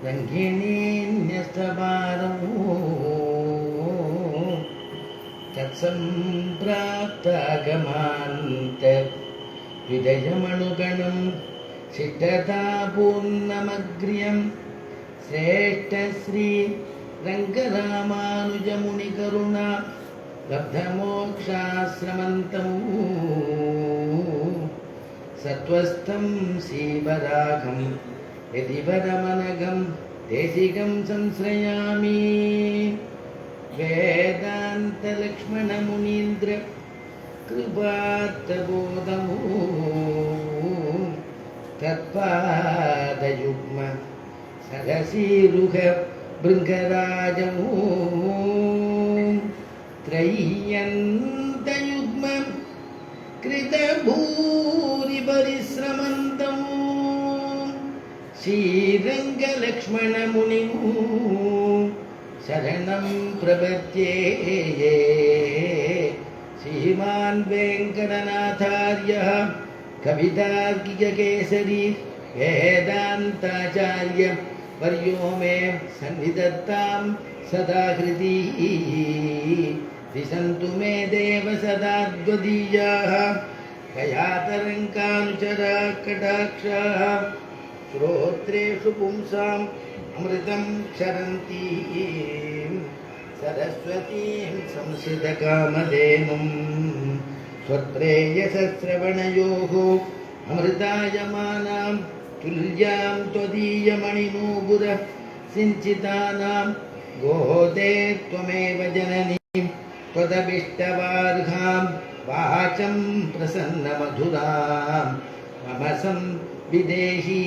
रङ्गिणीन्यस्तवारौ तत्सम्प्राप्तागमान्त विदयमनुगणं शिष्टतापूर्णमग्र्यं श्रेष्ठश्री रङ्गरामानुजमुनिकरुणा लब्धमोक्षाश्रमन्तं सत्त्वस्थं श्रीवराघं यदिवरमनघं देशिकं संश्रयामि वेदान्तलक्ष्मणमुनीन्द्र कृपार्थबोधमो तत्पादयुग्म सरसीरुह भृङ्गराजमो त्रय्यन्तयुग्म कृतभूरिपरिश्रमन्तं श्रीरङ्गलक्ष्मणमुनिं शरणं प्रपद्ये श्रीमान् वेङ्कटनाथार्यः कवितार्किककेसरी वेदान्ताचार्य वर्यो मे सन्निधत्तां सदा हृदि दिशन्तु मे देव सदा द्वदीयाः कयातरङ्कानुचरा कटाक्षाः श्रोत्रेषु पुंसाम् अमृतं क्षरन्तीं सरस्वतीं संसितकामधेनुं स्वप्रेयसश्रवणयोः अमृतायमानां तुल्यां त्वदीयमणिनूपुर सिञ्चितानां गोदे त्वमेव जननीं त्वदभिष्टवार्हां वाचं प्रसन्नमधुरां मम संविदेही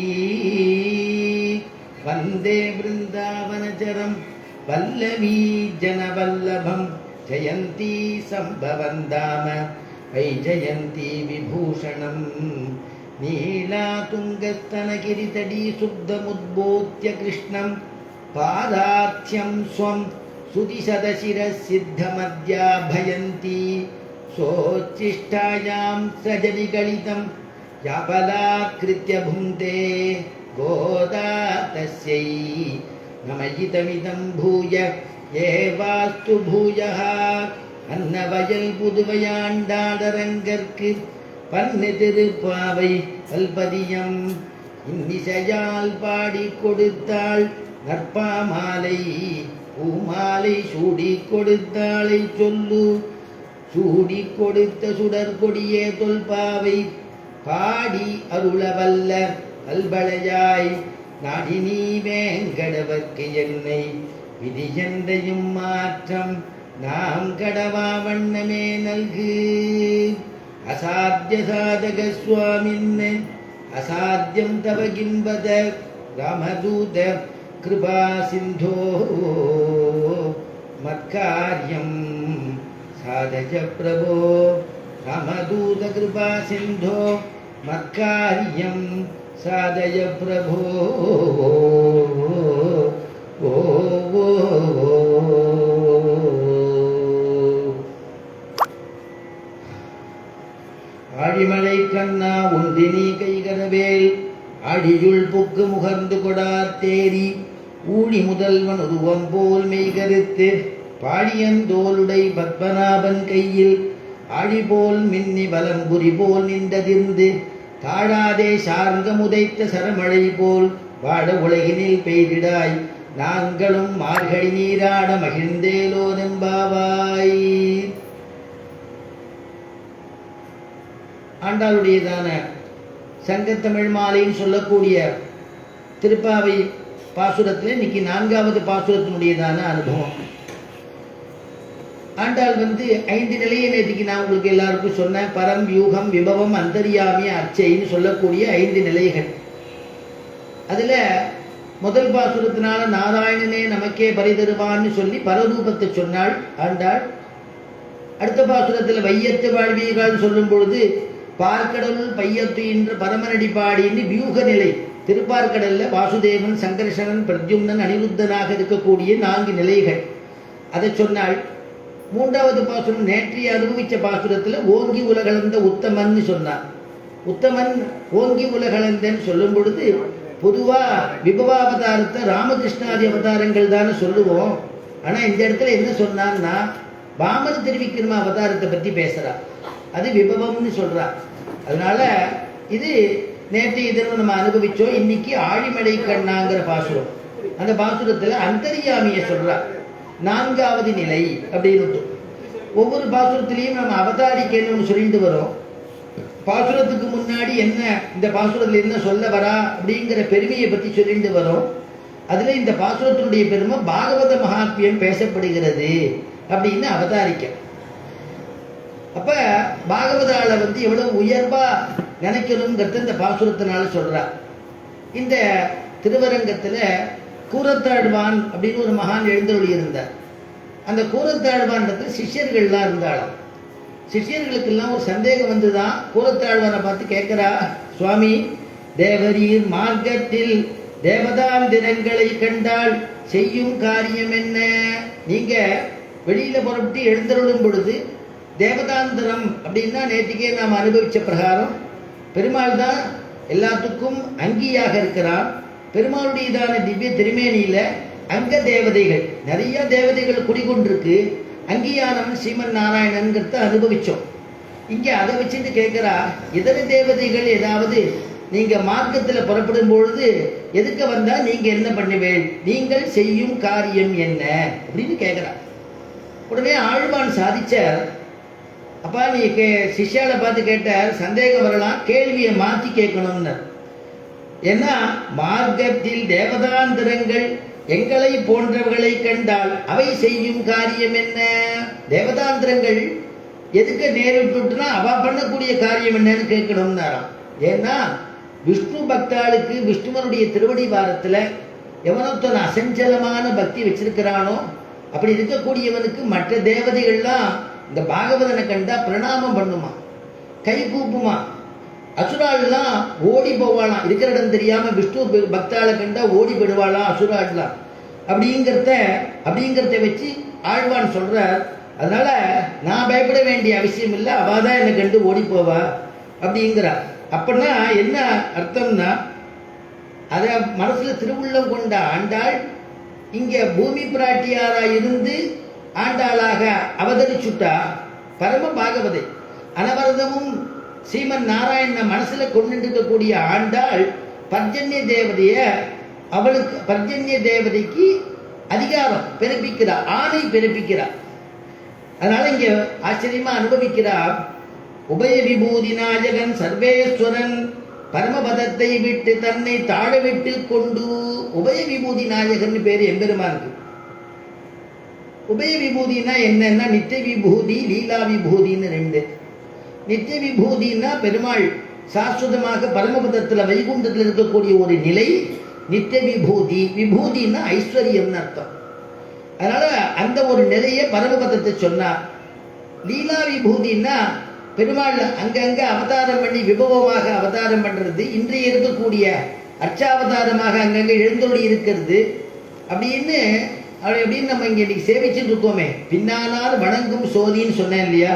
वन्दे वृन्दावनचरं वल्लवी जनवल्लभं जयन्ती सम्भवं धाम वैजयन्ती विभूषणं नीलातुङ्गस्तनगिरितटी शुद्धमुद्बोध्य कृष्णं पादार्थ्यं स्वं सुदिशतशिरसिद्धमद्याभयन्ती सोच्छिष्टायां सजनिगलितं याबलाकृत्य भुङ्क्ते गोदा तस्यै नमयितमिदं भूय एवास्तु भूयः अन्नवयல் புதுவையாண்டாடரங்கற்கு பன்னு திருப்பாவை கல்பதியம் இன்னிசையால் பாடி கொடுத்தாள் நற்பாமாலை பூமாலை சூடி கொடுத்தாளை சொல்லு சூடி கொடுத்த சுடற்கொடியே தொல்பாவை பாடி அருளவல்ல கல்பளையாய் நாடி நீ வேங்கடவர்க்கு என்னை விதியென்றையும் மாற்றம் நாம் கடவா வண்ணமே நல்கு அசாத்திய சாதக சுவாமின் அசாத்தியம் தவ கிம்பத ராமதூத கிருபா சிந்தோ மத்காரியம் சாதஜ பிரபோ ராமதூத கிருபா சிந்தோ மத்காரியம் சாதய பிரபோ ஓ ஆழிமலை கண்ணா ஒன்றினி கைகரவேல் ஆழியுள் புக்கு முகர்ந்து கொடாத்தேரி ஊழி முதல்வன் உருவம் போல் மெய்கருத்து பாழியந்தோளுடை பத்மநாபன் கையில் ஆழி போல் மின்னி வலம்புரி போல் நின்றதிர்ந்து தாழாதே சார்ந்த முதைத்த சரமழை போல் வாட உலகினில் பெய்திடாய் நாங்களும் மார்கழி நீராட மகிழ்ந்தேலோதெம்பாவாய். ஆண்டாளுடையதான சங்கத்தமிழ் மாலைன்னு சொல்லக்கூடிய திருப்பாவை பாசுரத்தில் இன்னைக்கு 4வது பாசுரத்தினுடையதான அனுபவம். ஆண்டாள் 5 நிலையை நேற்றுக்கு நான் உங்களுக்கு எல்லாருக்கும் சொன்னேன். பரம், யூகம், விபவம், அந்தரியாமி, அர்ச்சைன்னு சொல்லக்கூடிய 5 நிலைகள். அதில் முதல் பாசுரத்தினால நாராயணனே நமக்கே பரிதருவான்னு சொல்லி பரரூபத்தை சொன்னாள் ஆண்டாள். அடுத்த பாசுரத்தில் வையத்து வாழ்வீர்கள் சொல்லும் பொழுது பார்க்கடலுள் பையத்து என்ற பரமனடி பாடின்னு வியூக நிலை. திருப்பார்கடல்ல வாசுதேவன், சங்கர்ஷணன், பிரத்யும்னன், அனிருத்தனாக இருக்கக்கூடிய 4 நிலைகள். அதை சொன்னாள். 3வது பாசுரம் நேற்றைய அனுபவிச்ச பாசுரத்தில் ஓங்கி உலகளந்த உத்தமன் சொன்னார். உத்தமன் ஓங்கி உலகளந்தன் சொல்லும் பொழுது பொதுவாக விபவாவதாரத்தை ராமகிருஷ்ணாதி அவதாரங்கள் தானே சொல்லுவோம். ஆனால் இந்த இடத்துல என்ன சொன்னான்னா வாமன திருவிக்கிரம அவதாரத்தை பற்றி பேசுகிறா. அது விபவம்னு சொல்கிறா. அதனால இது நேற்றைய தினம் நம்ம அனுபவிச்சோம். இன்னைக்கு ஆழிமலை கண்ணாங்கிற பாசுரம். அந்த பாசுரத்தில் அந்தர்யாமியை சொல்றா. 4வது நிலை அப்படின்னு ஒவ்வொரு பாசுரத்திலையும் நம்ம அவதாரிக்கணும்னு சொல்லிட்டு வரோம். பாசுரத்துக்கு முன்னாடி என்ன, இந்த பாசுரத்தில் என்ன சொல்ல வரா அப்படிங்கிற பெருமையை பற்றி சொல்லிட்டு வரோம். அதுல இந்த பாசுரத்தினுடைய பெருமை பாகவத மகாத்மியம் பேசப்படுகிறது அப்படின்னு அவதாரிக்க. அப்ப பாகவதால எவ்வளவு உயர்வா நினைக்கணுங்கிறத இந்த பாசுரத்தினால சொல்றா. இந்த திருவரங்கத்துல கூரத்தாழ்வான் அப்படின்னு ஒரு மகான் எழுந்தொழி இருந்தார். அந்த கூரத்தாழ்வான் சிஷ்யர்கள்லாம் இருந்தாலும் சிஷ்யர்களுக்கெல்லாம் ஒரு சந்தேகம் வந்துதான். கூரத்தாழ்வானை பார்த்து கேட்கிறா, சுவாமி, தேவரீர் மார்க்கத்தில் தேவதாந்திரங்களை கண்டால் செய்யும் காரியம் என்ன? நீங்க வெளியில புறப்பட்டு எழுந்தருளும் பொழுது தேவதாந்திரம் அப்படின்னா நேற்றுக்கே நாம் அனுபவிச்ச பிரகாரம் பெருமாள் தான் எல்லாத்துக்கும் அங்கியாக இருக்கிறான். பெருமாளுடையதான திவ்ய திருமேனியில அங்க தேவதைகள், நிறைய தேவதைகள் குடிகொண்டிருக்கு. அங்கியானவன் ஸ்ரீமன் நாராயணன்கிறத அனுபவிச்சோம். இங்க அதை வச்சுட்டு கேட்கிறா, இதர தேவதைகள் ஏதாவது நீங்க மார்க்கத்துல புறப்படும் பொழுது எதுக்கு வந்தா நீங்க என்ன பண்ணுவேன், நீங்கள் செய்யும் காரியம் என்ன அப்படின்னு கேட்கிறா. உடனே ஆழ்வான் சாதிச்சார், அப்பா நீ சிஷ்யால பார்த்து கேட்டார், சந்தேகம் வரலாம், கேள்வியை மாற்றி கேட்கணும்னு. ஏன்னா மார்க்கத்தில் தேவதாந்திரங்கள் எங்களை போன்றவர்களை கண்டால் அவை செய்யும் காரியம் என்ன? தேவதாந்திரங்கள் எதுக்கு நேரிட்டுனா அவ பண்ணக்கூடிய காரியம் என்னன்னு கேட்கணும்னாராம். ஏன்னா விஷ்ணு பக்தாளுக்கு விஷ்ணுவனுடைய திருவடி வாரத்துல எவனொத்தன் அசஞ்சலமான பக்தி வச்சிருக்கிறானோ அப்படி இருக்கக்கூடியவனுக்கு மற்ற தேவதைகள்லாம் இந்த பாகவதனை கண்டா பிரணாமம் பண்ணுமா, கை கூப்புமா. அசுராள்லாம் ஓடி போவாளாம், இருக்கிற இடம் தெரியாம விஷ்ணு பக்தாளை கண்டா ஓடி போடுவாளாம் அசுராள்லாம். அப்படிங்கிறத வச்சு ஆழ்வான் சொல்றார். அதனால நான் பயப்பட வேண்டிய அவசியம் இல்லை, அவாதான் என்னை கண்டு ஓடி போவா அப்படிங்கிறார். அப்படின்னா என்ன அர்த்தம்னா, அத மனசுல திருவுள்ளம் கொண்ட ஆண்டாள் இங்க பூமி பிராட்டியாரா இருந்து ஆண்டாளாக அவதரிச்சுட்டா பரம பாகவதை. அனவரதமும் ஸ்ரீமன் நாராயண மனசுல கொண்டு இருக்கக்கூடிய ஆண்டாள் பர்ஜன்ய தேவதைய, அவளுக்கு பர்ஜன்ய தேவதைக்கு அதிகாரம் பிறப்பிக்கிறார், ஆணை பிறப்பிக்கிறார். அதனால இங்க ஆச்சரியமா அனுபவிக்கிறார். உபய விபூதி நாயகன் சர்வேஸ்வரன் பரமபதத்தை விட்டு தன்னை தாழ விட்டு கொண்டு, உபய விபூதி நாயகன் பேரு எம்பெருமானுக்கு. உபய விபூதினா என்னன்னா நித்திய விபூதி, லீலா விபூதின்னு ரெண்டு. நித்திய விபூதினா பெருமாள் சாஸ்வதமாக பரமபதத்துல வைகுண்டத்தில் இருக்கக்கூடிய ஒரு நிலை நித்திய விபூதி. விபூதினா ஐஸ்வர்யம்னு அர்த்தம். அதனால அந்த ஒரு நிலையை பரமபதத்தை சொன்னார். லீலா விபூதினா பெருமாள் அங்கங்க அவதாரம் பண்ணி விபவமாக அவதாரம் பண்றது, இன்றைய இருக்கக்கூடிய அர்ச்சாவதாரமாக அங்கங்க எழுந்தொழி இருக்கிறது அப்படின்னு அப்படின்னு நம்ம இங்க இன்னைக்கு சேவிச்சுட்டு இருக்கோமே. பின்னானால் வணங்கும் சோதின்னு சொன்னேன் இல்லையா?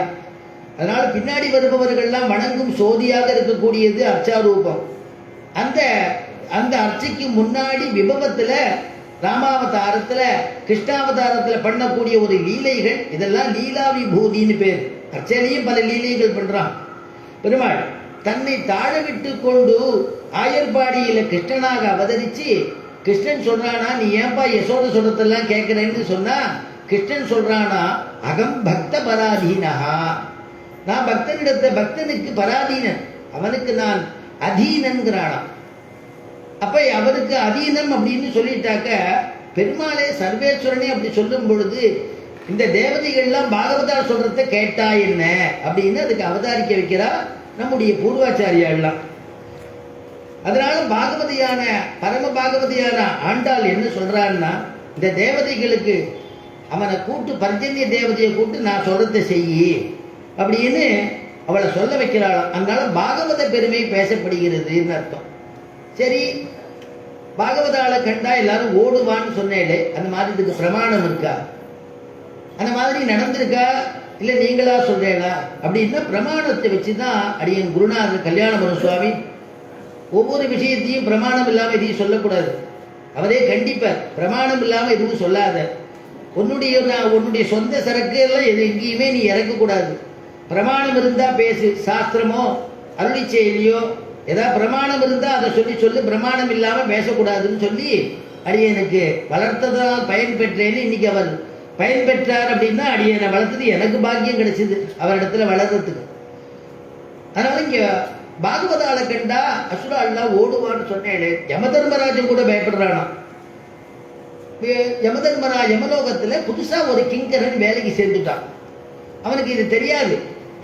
அதனால பின்னாடி வருபவர்கள்லாம் வணங்கும் சோதியாக இருக்கக்கூடியது அர்ச்சாரூபம். அந்த அந்த அர்ச்சைக்கு முன்னாடி விபவத்துல ராமாவதாரத்துல கிருஷ்ணாவதாரத்துல பண்ணக்கூடிய ஒரு லீலைகள், இதெல்லாம் லீலா விபூதின்னு பேர். அர்ச்சனையும் பல லீலைகள் பண்றான் பெருமாள். தன்னை தாழ விட்டு கொண்டு ஆயர்பாடியில கிருஷ்ணனாக அவதரிச்சு, கிருஷ்ணன் சொல்றானா நீ ஏன்பா யசோத சொல்றதெல்லாம் கேட்கிறேன்னு சொன்னா, கிருஷ்ணன் சொல்றானா அகம் பக்த பராதீனஹா, நான் பக்தனுக்கு பராதீனன், அவனுக்கு நான் அதீனன்கிறானா. அப்ப அவனுக்கு அதீனம் அப்படின்னு சொல்லிட்டாக்க பெருமாளே சர்வேஸ்வரனே அப்படி சொல்லும் பொழுது இந்த தேவதைகள்லாம் பாகவதார் சொல்றத கேட்டா என்ன அப்படின்னு அதுக்கு அவதாரிக்க வைக்கிறா நம்முடைய பூர்வாச்சாரியாலாம். அதனால பாகவதியான பரம பாகவதியான ஆண்டாள் என்ன சொல்றான்னா, இந்த தேவதைகளுக்கு அவனை கூட்டு, பர்ஜன்ய தேவதையை கூட்டு நான் சொல்றதை செய்யி அப்படின்னு அவளை சொல்ல வைக்கிறாளாம். அதனால பாகவத பெருமை பேசப்படுகிறதுன்னு அர்த்தம். சரி, பாகவதால கண்டா எல்லாரும் ஓடுவான்னு சொன்னேன், அந்த மாதிரி இதுக்கு பிரமாணம் இருக்கா? அந்த மாதிரி நடந்திருக்கா இல்லை நீங்களா சொல்றீங்களா அப்படின்னா பிரமாணத்தை வச்சுதான் அடியன் குருநாதர் கல்யாணபுரம் சுவாமி ஒவ்வொரு விஷயத்தையும் பிரமாணம் இல்லாமல் எதையும் சொல்லக்கூடாது. அவரே கண்டிப்பார், பிரமாணம் இல்லாமல் எதுவும் சொல்லாத. உன்னுடைய சொந்த சரக்கு எல்லாம் எங்கேயுமே நீ இறக்கக்கூடாது. பிரமாணம் இருந்தால் பேசு. சாஸ்திரமோ அருளி செயலியோ ஏதாவது பிரமாணம் இருந்தால் அதை சொல்லு. பிரமாணம் இல்லாமல் பேசக்கூடாதுன்னு சொல்லி அடியனுக்கு வளர்த்ததால் பயன் பெற்றேன்னு இன்னைக்கு அவர் பயன் பெற்றார். அப்படின்னா அடியனை வளர்த்தது எனக்கு பாக்கியம் கிடைச்சிது அவரிடத்துல வளர்றதுக்கு. அதனால இங்க பாகவதால கண்டா அசுரா எல்லாம் ஓடுவான்னு சொன்னேன். யமதர்மராஜன் கூட பயப்படுறானா. யமலோகத்துல புதுசா ஒரு கிங்கரன் வேலைக்கு சேர்ந்துட்டான். அவனுக்கு இது தெரியாது,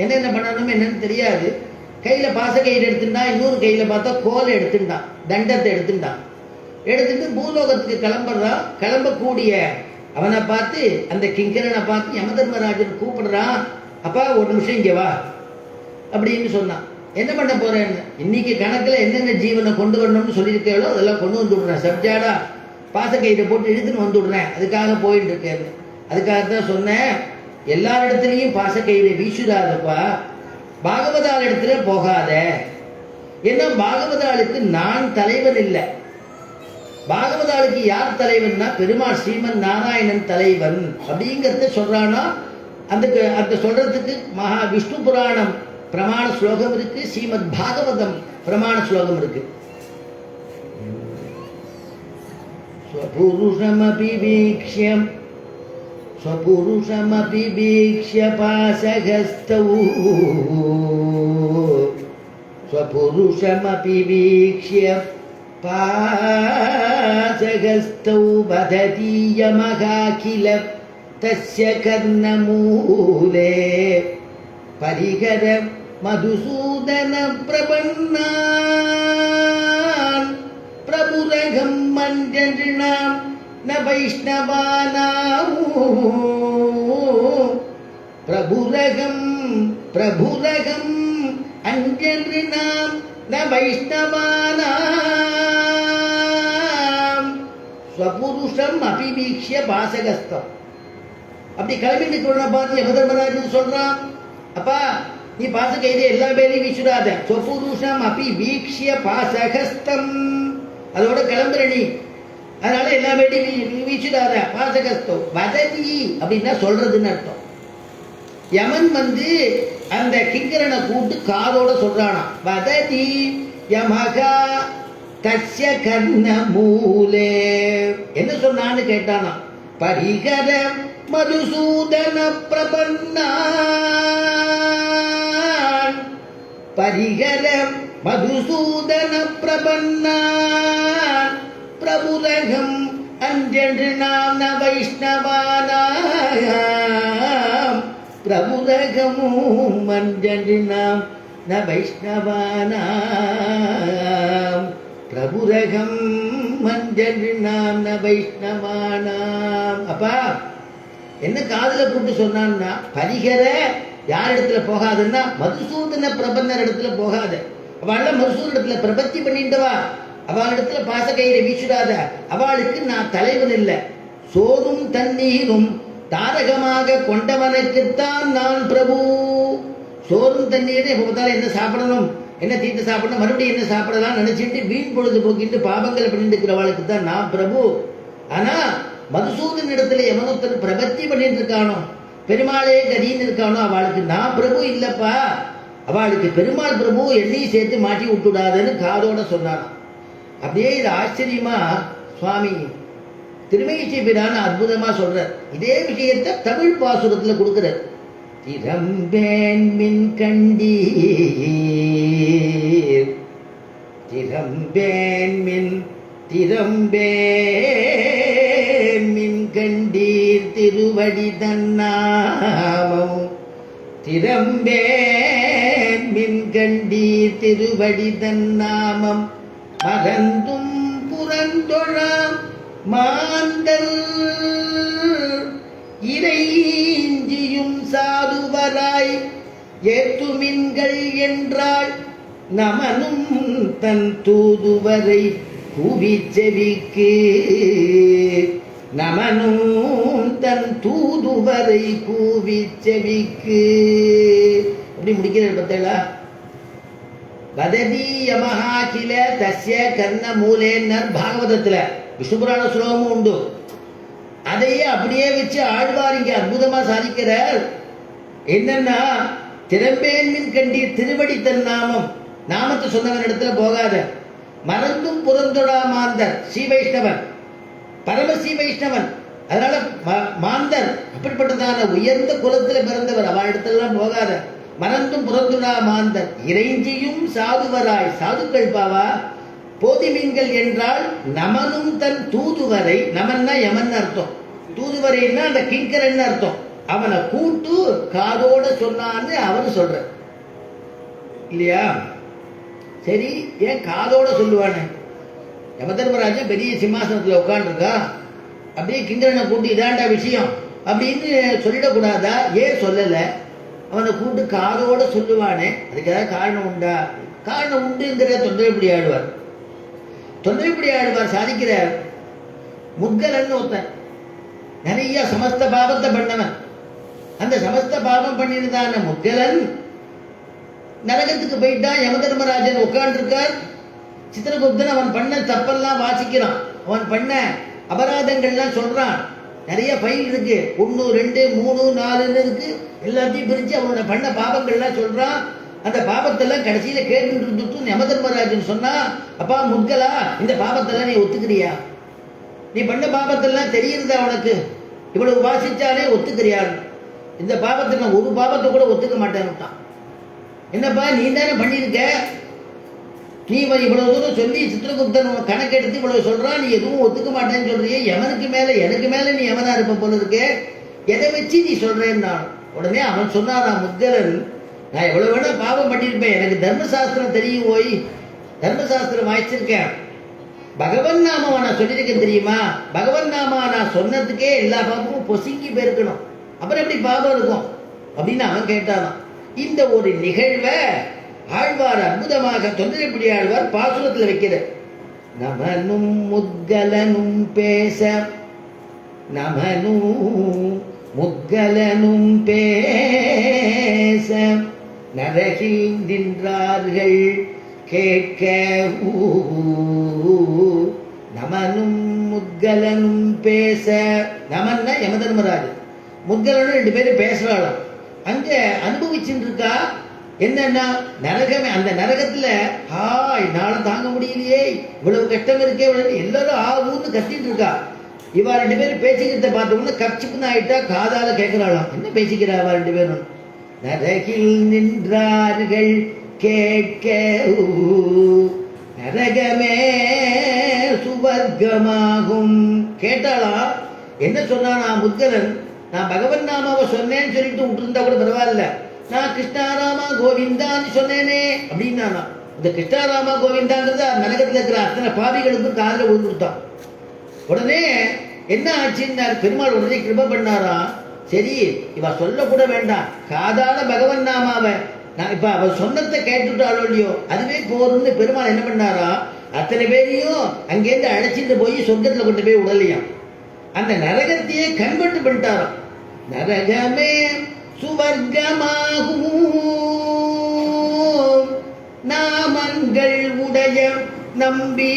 என்னென்ன பண்ணணும் என்னன்னு தெரியாது. கையில பாசக்கயிறு எடுத்துட்டான், இன்னொரு கையில பார்த்தா கோலை எடுத்துட்டான், தண்டத்தை எடுத்துட்டு பூலோகத்துக்கு கிளம்புறான். கிளம்பக்கூடிய அவனை பார்த்து, அந்த கிங்கரனை பார்த்து யமதர்மராஜன் கூப்பிடுறான். அப்பா ஒரு நிமிஷம் இங்க வா அப்படின்னு சொன்னான். என்ன பண்ண போறேன்னு, இன்னைக்கு கணக்குல என்னென்ன ஜீவனை கொண்டு வரணும்னு சொல்லியிருக்கேளோ அதெல்லாம் கொண்டு வந்து விடுறேன். சப்ஜாடா பாசக்கயிறை போட்டு இழுத்துன்னு வந்து விடுறேன், அதுக்காக போயிட்டு இருக்கேன். அதுக்காகத்தான் சொன்னேன், எல்லாரிடத்துலையும் பாசக்கயிறை வீசுறாதப்பா, பாகவதால் இடத்துல போகாத. ஏன்னா பாகவதாளுக்கு நான் தலைவன் இல்லை. பாகவதாளுக்கு யார் தலைவன்னா பெருமாள் ஸ்ரீமன் நாராயணன் தலைவன் அப்படிங்கிறத சொல்றானா. அந்த சொல்றதுக்கு மகா விஷ்ணு புராணம் பிரமாண ஸ்லோகம் இருக்கு, ஸ்ரீமத் பாகவதம் பிரமாண ஸ்லோகம் இருக்கு. ஸ்வபுருஷமபி வீக்ஷ்ய பாசகஸ்தௌ ஸ்வபுருஷமபி வீக்ஷ்ய பாசகஸ்தௌ வததீயமகாகில தஸ்ய கர்ணமூலே பரிகர மதுசூதன பிரபன்னான் பிரபுரகம் மஞ்சனாம் ந வைஷ்ணவானாம் பிரபுரகம் அஞ்சனாம் ந வைஷ்ணவானாம் ஸ்வபுருஷம் அபிவீக்ஷ்ய பாசகஸ்தம். அப்படி கிளம்பிட்டு பார்த்து யமதர்மராஜன் சொல்றான், அப்பா நீ பாசக்கயிறு எல்லா பேரையும் வீசுடாத. ஸ்வபுருஷம் அபி வீக்ஷ்ய பாசகஸ்தம், அதோட கிளம்புற நீ, அதனால எல்லா பேரையும் வீசுடாத. பாசகஸ்தம் வததி அப்படின்னா சொல்றதுன்னு அர்த்தம். யமன் அந்த கிங்கரனை கூட்டு காதோட சொல்றானா, வததி யமகா தஸ்ய கர்ண மூலே. என்ன சொன்னான்னு கேட்டானா, பரிகர மதுசூதன பிரபன்னான் பரிகர மதுசூதன பிரபன்னான் பிரபுரகம் அஞ்சென்று நாம் ந வைஷ்ணவானாம் பிரபுரகமும் அஞ்சென்று நாம் ந வைஷ்ணவானாம் பிரபுரகம் அஞ்சென்று நாம் ந வைஷ்ணவானாம். அப்பா என்ன காதல கூட்டு சொன்னான்னா, பரிகர யார் இடத்துல போகாதுன்னா மதுசூதன பிரபன்னர் இடத்துல போகாத. அவள் மதுசூதன இடத்துல பிரபத்தி பண்ணிட்டவா, அவள் இடத்துல பாசக்கயிறை வீசுடாத. அவளுக்கு நான் தலைவன் இல்லை. சோறும் தண்ணீரும் தாரகமாக கொண்டவனுக்குத்தான் நான் பிரபு. சோறும் தண்ணீரும் எப்ப பார்த்தாலும் என்ன சாப்பிடணும், என்ன தீட்டு சாப்பிடணும், மறுபடியும் என்ன சாப்பிடலாம் நினைச்சிட்டு வீண் பொழுது போக்கிட்டு பாபங்களை பண்ணிட்டு இருக்கிறவளுக்கு தான் நான் பிரபு. ஆனா மதுசூதன் இடத்துல எவனொத்தன் பிரபத்தி பண்ணிட்டு இருக்கானோ, பெருமாளே கதின்னு இருக்கானோ, அவளுக்கு நான் பிரபு இல்லப்பா, அவளுக்கு பெருமாள் பிரபு என்னையும் சேர்த்து மாட்டி விட்டுடாதுன்னு காதோட சொன்னான். அப்படியே இது ஆச்சரியமா சுவாமி திருமயிச்சை பிரான அற்புதமா சொல்றார். இதே விஷயத்தை தமிழ் பாசுரத்துல கொடுக்கிறார். திறம்பேன் மின் கண்டீர் திறம்பேன் மின் கண்டீர் திருவடி தன்னாமம் திறம்பேன் மின் கண்டீர் திருவடி தன்னாமம் மறந்தும் புறந்தொழாம் மாந்தல் இறைஞ்சியும் சாதுவராய் ஏற்றுமின்கள் என்றாள் நமனும் தன் தூதுவரை கூவிச்செவிக்கு நமனும் தன் தூதுவரை கூவிச்செவிக்கு. அப்படி முடிக்கிறார் பார்த்தீங்களா? வததி யமஹா கில தஸ்ய கர்ண மூலேன்னர் பாகவதத்துல விஷ்ணு புராண ஸ்லோகமும் உண்டு. அதையே அப்படியே வச்சு ஆழ்வார் இங்க அற்புதமா சாதிக்கிறார். என்னன்னா, திறம்பேன்மின் கண்டீர் திருவடி தன் நாமம், நாமத்தை சொன்னவன் இடத்துல போகாத, மறந்தும் புறந்தொடா மாந்தர் ஸ்ரீ வைஷ்ணவன், பரம ஸ்ரீ வைஷ்ணவன். அதனால மாந்தர் அப்படிப்பட்டதான உயர்ந்த குலத்துல பிறந்தவர், அவன் இடத்துலாம் போகாத. மறந்தும் புறந்துடா மாந்தர் இறைஞ்சியும் சாதுவராய், சாதுக்கள் பாவா போதி மீன்கள் என்றால் நமனும் தன் தூதுவரை, நமன்னா யமன் அர்த்தம், தூதுவரைன்னா அந்த கிங்கரன் அர்த்தம். அவனை கூட்டு காதோட சொன்னான்னு அவரு சொல்ற இல்லையா? சரி, ஏன் காதோட சொல்லுவானே? யமதர்மராஜன் பெரிய சிம்மாசனத்துல உட்காந்துருக்கா, அப்படியே கிங்கரனை கூட்டி இதாண்டா விஷயம் அப்படின்னு சொல்லிடக்கூடாதா? ஏன் சொல்லல? அவனை கூட்டு காதோட சொல்லுவானே, அதுக்கு ஏதாவது காரணம் உண்டா? காரணம் உண்டுங்கிற தொண்டரைப்படி ஆடுவார். தொண்டரைப்படி ஆடுவார் சாதிக்கிறார். முத்கலன் ஒருத்தன் நிறைய சமஸ்த பாவத்தை பண்ணவன். அந்த சமஸ்த பாவம் பண்ணியிருந்தான முத்கலன் நரகத்துக்கு போயிட்டான். யமதர்மராஜன் உட்காண்டிருக்கார். சித்திரகுப்தன் அவன் பண்ண தப்பெல்லாம் வாசிக்கிறான், அவன் பண்ண அபராதங்கள்லாம் சொல்றான். நிறைய ஃபைல் இருக்கு, 1 2 3 4 இருக்கு. எல்லாத்தையும் பிரிச்சு அவனோட பண்ண பாவங்கள்லாம் சொல்றான். அந்த பாவத்தெல்லாம் கடைசியில கேட்டு இருந்துட்டு யமதர்மராஜன் சொன்னா, அப்பா முத்கலா, இந்த பாவத்தெல்லாம் நீ ஒத்துக்கிறியா? நீ பண்ண பாவத்தெல்லாம் தெரியுறதா உனக்கு? இவ்வளவு வாசிச்சாலே ஒத்துக்கிறியான்னு. இந்த பாவத்தை நான் ஒரு பாவத்தை கூட ஒத்துக்க மாட்டேன்னுட்டான். என்னப்பா நீ தானே பண்ணியிருக்க, நீ இவ்வளவு தூரம் சொல்லி சித்திரகுப்தன் கணக்கெடுத்து இவ்வளவு சொல்றான், நீ எதுவும் ஒத்துக்க மாட்டேன்னு சொல்றியே, எவனுக்கு மேல எனக்கு மேல நீ எவனா இருப்ப போல இருக்கு, எதை வச்சு நீ சொல்றேன்னா? உடனே அவன் சொன்னாராம் முத்கலன், நான் எவ்வளவு வேணா பாவம் பண்ணியிருப்பேன், எனக்கு தர்மசாஸ்திரம் தெரியும், போய் தர்மசாஸ்திரம் வாய்ச்சிருக்கேன், பகவன் நாம நான் சொல்லியிருக்கேன் தெரியுமா? பகவன் நாமா நான் சொன்னதுக்கே எல்லா பாவமும் பொசுங்கி போயிருக்கணும், அப்புறம் எப்படி பாவம் இருக்கும் அப்படின்னு அவன் கேட்டானான். இந்த ஒரு நிகழ்வை ஆழ்வார் அற்புதமாக தொண்டரைப்படி ஆழ்வார் பாசுரத்தில் வைக்கிற. நமனும் முத்கலனும் பேச, நமனும் முத்கலனும் பேச, நரகில் நின்றார்கள் கேட்க. நமனும் முத்கலனும் பேச, நமன்னா யமதர்மராஜன், முத்கலனும் 2 பேரும் பேசுறாளாம். அங்க அனுபவிச்சுட்டு இருக்கா. என்னன்னா நரகமே, அந்த நரகத்துல என்னால தாங்க முடியலையே, இவ்வளவு கஷ்டம் இருக்கே, எல்லாரும் ஊன்னு கத்திட்டு இருக்கா. இவா 2 பேரும் பேசிக்கிறத பார்த்த உடனே கப்சிப்புன்னு ஆயிட்டா, காதால கேட்கிறாளாம். என்ன பேசிக்கிறா அவ 2 பேரும்? நரகில் நின்றார்கள் கேட்க, நரகமே சுவர்க்கமாகும். கேட்டாளா? என்ன சொன்னா முத்கலன்? நான் பகவன் நாமாவை சொன்னேன்னு சொல்லிட்டு விட்டுருந்தா கூட பரவாயில்ல, நான் கிருஷ்ணாராமா கோவிந்தான்னு சொன்னேனே அப்படின்னா, இந்த கிருஷ்ணாராமா கோவிந்தாங்கிறது நரகத்தில் இருக்கிற அத்தனை பாவிகளுக்கும் காதில் விழுந்துட்டான். உடனே என்ன ஆச்சுன்னா, பெருமாள் உடனே கிருபை பண்ணாரா, சரி இவ சொல்லக்கூட வேண்டாம், காதால பகவன் நாமாவை நான் இப்ப அவ சொன்னதை கேட்டுட்டாலோ இல்லையோ அதுவே போரும்னு பெருமாள் என்ன பண்ணாரா, அத்தனை பேரையும் அங்கேருந்து அழைச்சிட்டு போய் சொர்க்கத்துல கொண்டு போய் உடலையாம். அந்த நரகத்தையே கன்வெர்ட் பண்ணிட்டாராம். நரகமே சுவர்க்கமாகும் நாமங்கள் உடைய நம்பி,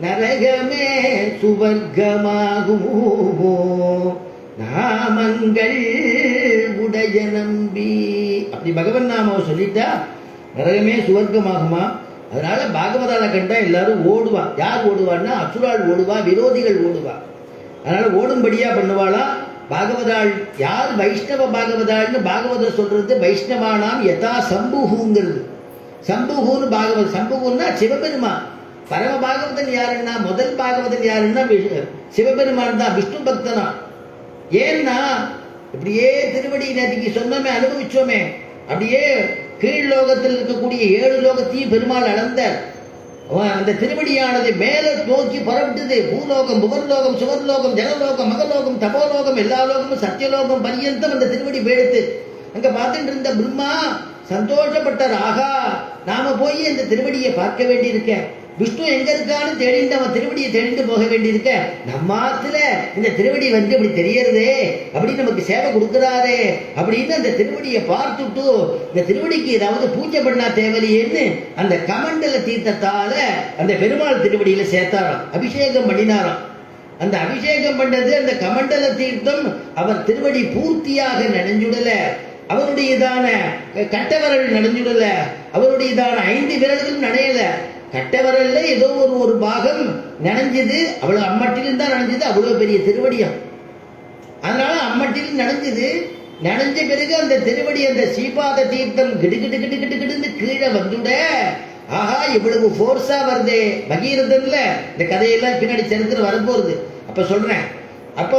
நரகமே சுவர்க்கமாகும் நாமங்கள் உடைய நம்பி. அப்படி பகவன் நாமாவை சொல்லிட்டா நரகமே சுவர்க்கமாகுமா? அதனால பாகவதால கண்டா எல்லாரும் ஓடுவா. யார் ஓடுவான்னா அசுரால் ஓடுவா, விரோதிகள் ஓடுவா. அதனால ஓடும்படியா பண்ணுவாளா பாகவதாள். யார் வைஷ்ணவ பாகவதாள்னு பாகவதர் சொல்றது, வைஷ்ணவானாம் யதா சம்புகுங்கிறது. சம்புகுன்னு பாகவத, சம்புகுன்னா சிவபெருமான். பரம பாகவதன் யாருன்னா, முதல் பாகவதன் யாருன்னா சிவபெருமான் தான், விஷ்ணு பக்தனா. ஏன்னா இப்படியே திருவடி நேற்றுக்கு சொன்னோமே, அனுபவிச்சோமே, அப்படியே கீழ் லோகத்தில் இருக்கக்கூடிய 7 லோகத்தையும் பெருமாள் அளந்த அந்த திருவடியானது மேல நோக்கி புறப்பட்டது. பூலோகம், புகர்லோகம், சுவர்லோகம், ஜனலோகம், மகலோகம், தபோலோகம், எல்லா லோகமும் சத்தியலோகம் பரியந்தம் அந்த திருவடி போயிடுத்து. அங்க பார்த்துட்டு இருந்த பிரம்மா சந்தோஷப்பட்டார். ஆகா, நாம போய் அந்த திருவடியை பார்க்க வேண்டி இருக்க, விஷ்ணு எங்க இருக்கான்னு தேடிட்டு அவன் திருவடியை தேடிட்டு போக வேண்டியிருக்க, நம்மாத்துல இந்த திருவடி வந்து இப்படி தெரியறதே, அப்படி நமக்கு சேவை கொடுக்குறாரே அப்படின்னு அந்த திருவடியை பார்த்துட்டு இந்த திருவடிக்கு ஏதாவது பூஜை பண்ணா தேவையில்லையேன்னு அந்த கமண்டல தீர்த்தத்தால அந்த பெருமாள் திருவடியில சேர்த்தாராம், அபிஷேகம் பண்ணினாராம். அந்த அபிஷேகம் பண்ணது அந்த கமண்டல தீர்த்தம் அவர் திருவடி பூர்த்தியாக நனைஞ்சுடல, அவருடையதான கட்டவரல் நனைஞ்சுடல, அவருடையதான 5 விரல்களும் நனையல, கட்டவரல்ல ஏதோ ஒரு பாகம் நனைஞ்சது, அவ்வளவு அம்மட்டிலும் தான் நனைஞ்சது, அவ்வளவு பெரிய திருவடியம். அதனால அம்மட்டிலும் நனைஞ்சது. நனைஞ்ச பிறகு அந்த திருவடி அந்த ஸ்ரீபாத தீர்த்தம் கிடு கிடு கிடு கிடு கிடுன்னு கீழே வந்துட, ஆஹா இவ்வளவு போர்ஸா வருதே பகீரதன்ல. இந்த கதையெல்லாம் பின்னாடி சரித்திரம் வரப்போகுது, அப்ப சொல்றேன். அப்ப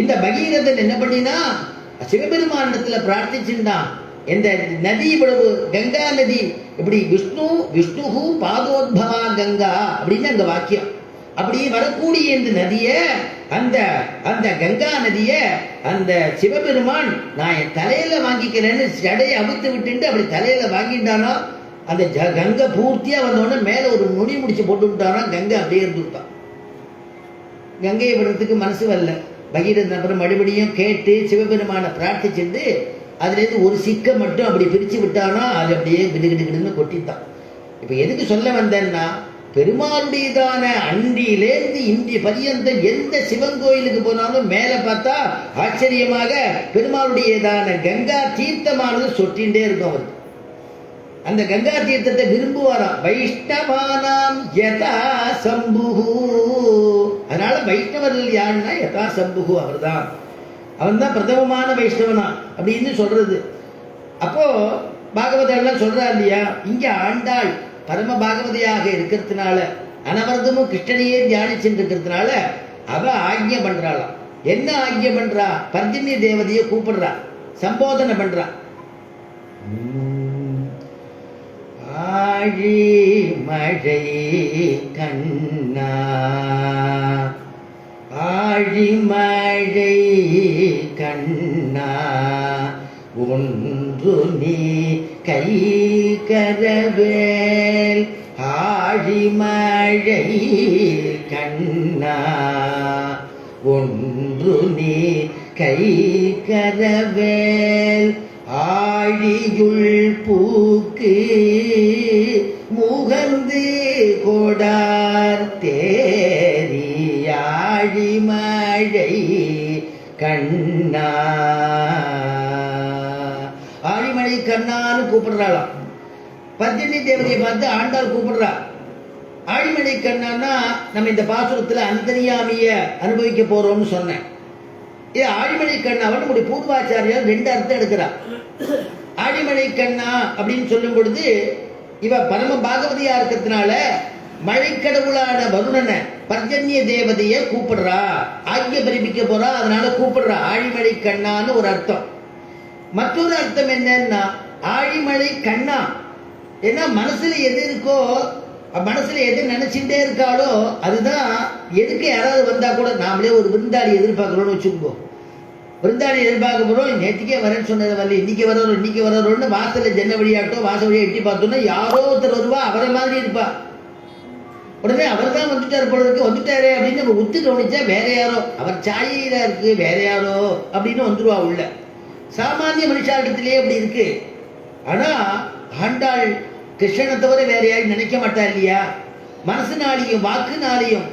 இந்த பகீரதன் என்ன பண்ணினா சிவபெருமானத்துல பிரார்த்திச்சுட்டான். இந்த நதி இவ்வளவு கங்கா நதி இப்படி விஷ்ணு பாதோத்பவா கங்கா அப்படின்னு அந்த வாக்கியம். அப்படி வரக்கூடிய இந்த நதிய அந்த அந்த கங்கா நதிய அந்த சிவபெருமான் நான் என் தலையில வாங்கிக்கிறேன்னு ஜடையை அவுத்து விட்டு அப்படி தலையில வாங்கிட்டானோ, அந்த கங்கை பூர்த்தியா வந்தோடனே மேல ஒரு நுனி முடிச்சு போட்டு விட்டானா, கங்கை அப்படியே இருந்துட்டான். கங்கையை விடுறதுக்கு மனசு வரல பகீரதன். அப்புறம் மறுபடியும் கேட்டு சிவபெருமானை பிரார்த்திச்சுட்டு அதுலேருந்து ஒரு சிக்கை மட்டும் அப்படி பிரிச்சு விட்டானா, அது அப்படியே கிடுகிடுன்னு கொட்டித்தான். இப்ப எதுக்கு சொல்ல வந்தேன்னா, பெருமாளுடையதான அன்றியிலேருந்து இந்திய பரியந்த எந்த சிவன் கோயிலுக்கு போனாலும் மேல பார்த்தா ஆச்சரியமாக பெருமாளுடையதான கங்கா தீர்த்தமானது சொட்டின்றே இருக்கும். அவர் அந்த கங்கா தீர்த்தத்தை விரும்புவாராம். வைஷ்ணவானாம் யதா சம்புஹு. அதனால வைஷ்ணவர்கள் யாருன்னா யதா சம்புஹு, அவர் தான், அவன் தான் பிரதமமான வைஷ்ணவனா அப்படின்னு சொல்றது. அப்போ பாகவதம் எல்லாம் சொல்றாரு இல்லையா, இங்க ஆண்டாள் பரம பாகவதியாக இருக்கிறதுனால அனவரதமும் கிருஷ்ணனையே தியானிச்சுட்டு இருக்கிறதுனால அவ ஆக்ஞை பண்றாளாம். என்ன ஆக்ஞை பண்றா? பர்ஜன்ய தேவதையை கூப்பிடுறா, சம்போதனை பண்றா. ஆழி மழை கண்ணா, ஆழி மழை கண்ணா, ஒன்று நீ கை கரவேல். ஆழி மழை கண்ணா, ஒன்று நீ கை கரவேல். ஆழியுள் பூக்கு முகந்து கொடார் தேரி. ஆழி மழை கண்ணா, ஆழிமழை கண்ணான்னு கூப்பிடுறாளாம். பர்ஜன்ய தேவதையை பார்த்து ஆண்டாள் கூப்பிடுறா. ஆழிமழை கண்ணான்னா நம்ம இந்த பாசுரத்துல அந்தர்யாமிய அனுபவிக்க போறோம்னு சொன்னேன். இது ஆழிமழை கண்ணாவன் நம்முடைய பூர்வாச்சாரியால் 2 அர்த்தம் எடுக்கிறா. ஆழிமழை கண்ணா அப்படின்னு சொல்லும் பொழுது இவ பரம பாகவதியா இருக்கிறதுனால மழைக்கடவுளான வருணனை பர்ஜன்ய தேவதைய கூப்பிடுறா, ஆக்கிய பிறப்பிக்க போறா, அதனால கூப்பிடுறா ஆழிமழை கண்ணான்னு ஒரு அர்த்தம். மற்றொரு அர்த்தம் என்னன்னா ஆழிமழை கண்ணா, ஏன்னா மனசுல எது இருக்கோ, மனசுல எது நினைச்சுட்டே இருக்காளோ அதுதான். எதுக்கு யாராவது வந்தா கூட நாமளே ஒரு விருந்தாளி எதிர்பார்க்கிறோம்னு வச்சுக்கோ, விருந்தாளி எதிர்பார்க்க போறோம், நேற்றுக்கே வரேன்னு சொன்னது வரல, இன்னைக்கு வரோம்னு வாசல்ல ஜன்ன வழியாட்டோ வாசல் வழியா எட்டி பார்த்தோம்னா யாரோ ஒருத்தர் வருவா, அவரை மாதிரி இருப்பா. உடனே அவர் தான் வந்துட்டாரு போல இருக்கு, வந்துட்டாரே அப்படின்னு நம்ம ஒத்து கவனிச்சா வேற யாரோ, அவர் சாயிரா இருக்கு வேற யாரோ அப்படின்னு வந்துருவா உள்ள. சாமானிய மனுஷாட்டத்திலேயே அப்படி இருக்கு. ஆனா ஆண்டாள் கிருஷ்ணனை தவிர வேற யாரும் நினைக்க மாட்டா இல்லையா? மனசுனாலையும் வாக்குனாலையும்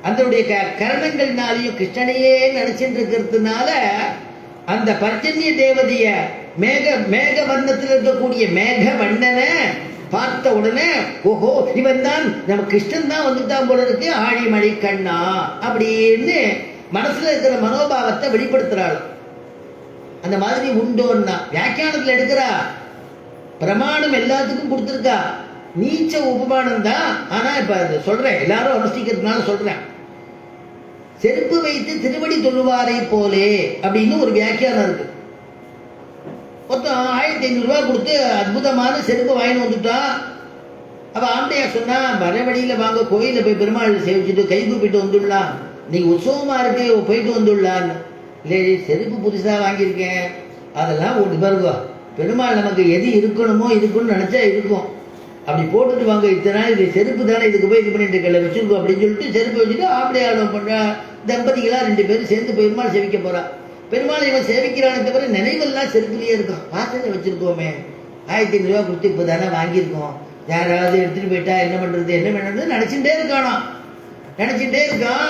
அதனுடைய கரணங்கள்னாலையும் கிருஷ்ணனையே நினைச்சுட்டு இருக்கிறதுனால அந்த பர்ஜன்ய தேவதைய மேக வண்ணத்தில் இருக்கக்கூடிய மேக வண்ணனை பார்த்த உடனே ஓஹோ இவன் தான் நம்ம கிருஷ்ணன் தான் வந்துட்டான் போல இருக்கு, ஆழிமழை கண்ணா அப்படின்னு மனசுல இருக்கிற மனோபாவத்தை வெளிப்படுத்துறாள். அந்த மாதிரி உண்டோன்னா வியாக்கியானத்துல எடுக்கிறா. பிரமாணம் எல்லாத்துக்கும் கொடுத்துருக்கா, நீச்ச உபமானம் தான். ஆனா இப்ப சொல்றேன், எல்லாரும் அனுஷ்டிக்கிறதுனால சொல்றேன். செருப்பு வைத்து திருவடி தொழுவாரை போலே அப்படின்னு ஒரு வியாக்கியானம் இருக்கு. மொத்தம் 1500 ரூபாய் கொடுத்து அற்புதமான செருப்பு வாங்கிட்டு வந்துட்டான். அவ ஆண்டையா சொன்னா வர வழியில வாங்க கோயில போய் பெருமாள் சேவிச்சுட்டு கை கூப்பிட்டு வந்துடலாம், நீங்க உற்சவமா இருக்கு போயிட்டு வந்துடலான்னு. இல்லை செருப்பு புதுசா வாங்கியிருக்கேன், அதெல்லாம் ஒரு பாருங்க, பெருமாள் நமக்கு எது இருக்கணுமோ இருக்குன்னு நினைச்சா இருக்கும். அப்படி போட்டுட்டு வாங்க, இத்தனை நாள் இது செருப்பு தானே, இதுக்கு போய் இது பண்ணிட்டு இருக்கல வச்சிருக்கோம் அப்படின்னு சொல்லிட்டு செருப்பு வச்சுட்டு ஆம்பளை ஆளும் பண்ற தம்பதிகளாக 2 பேரும் சேர்ந்து பெருமாள் சேவிக்க போறா. பெருமாள் இவன் சேவிக்கிறானே தவிர நினைவெல்லாம் செருப்புலயே இருக்கான். பார்த்ததை வச்சிருக்கோமே, 1500 ரூபா கொடுத்து இப்போ தானே வாங்கியிருக்கோம், யாராவது எடுத்துட்டு போயிட்டா என்ன பண்ணுறது நினைச்சுட்டே இருக்கானா. நினைச்சுட்டே இருக்கான்.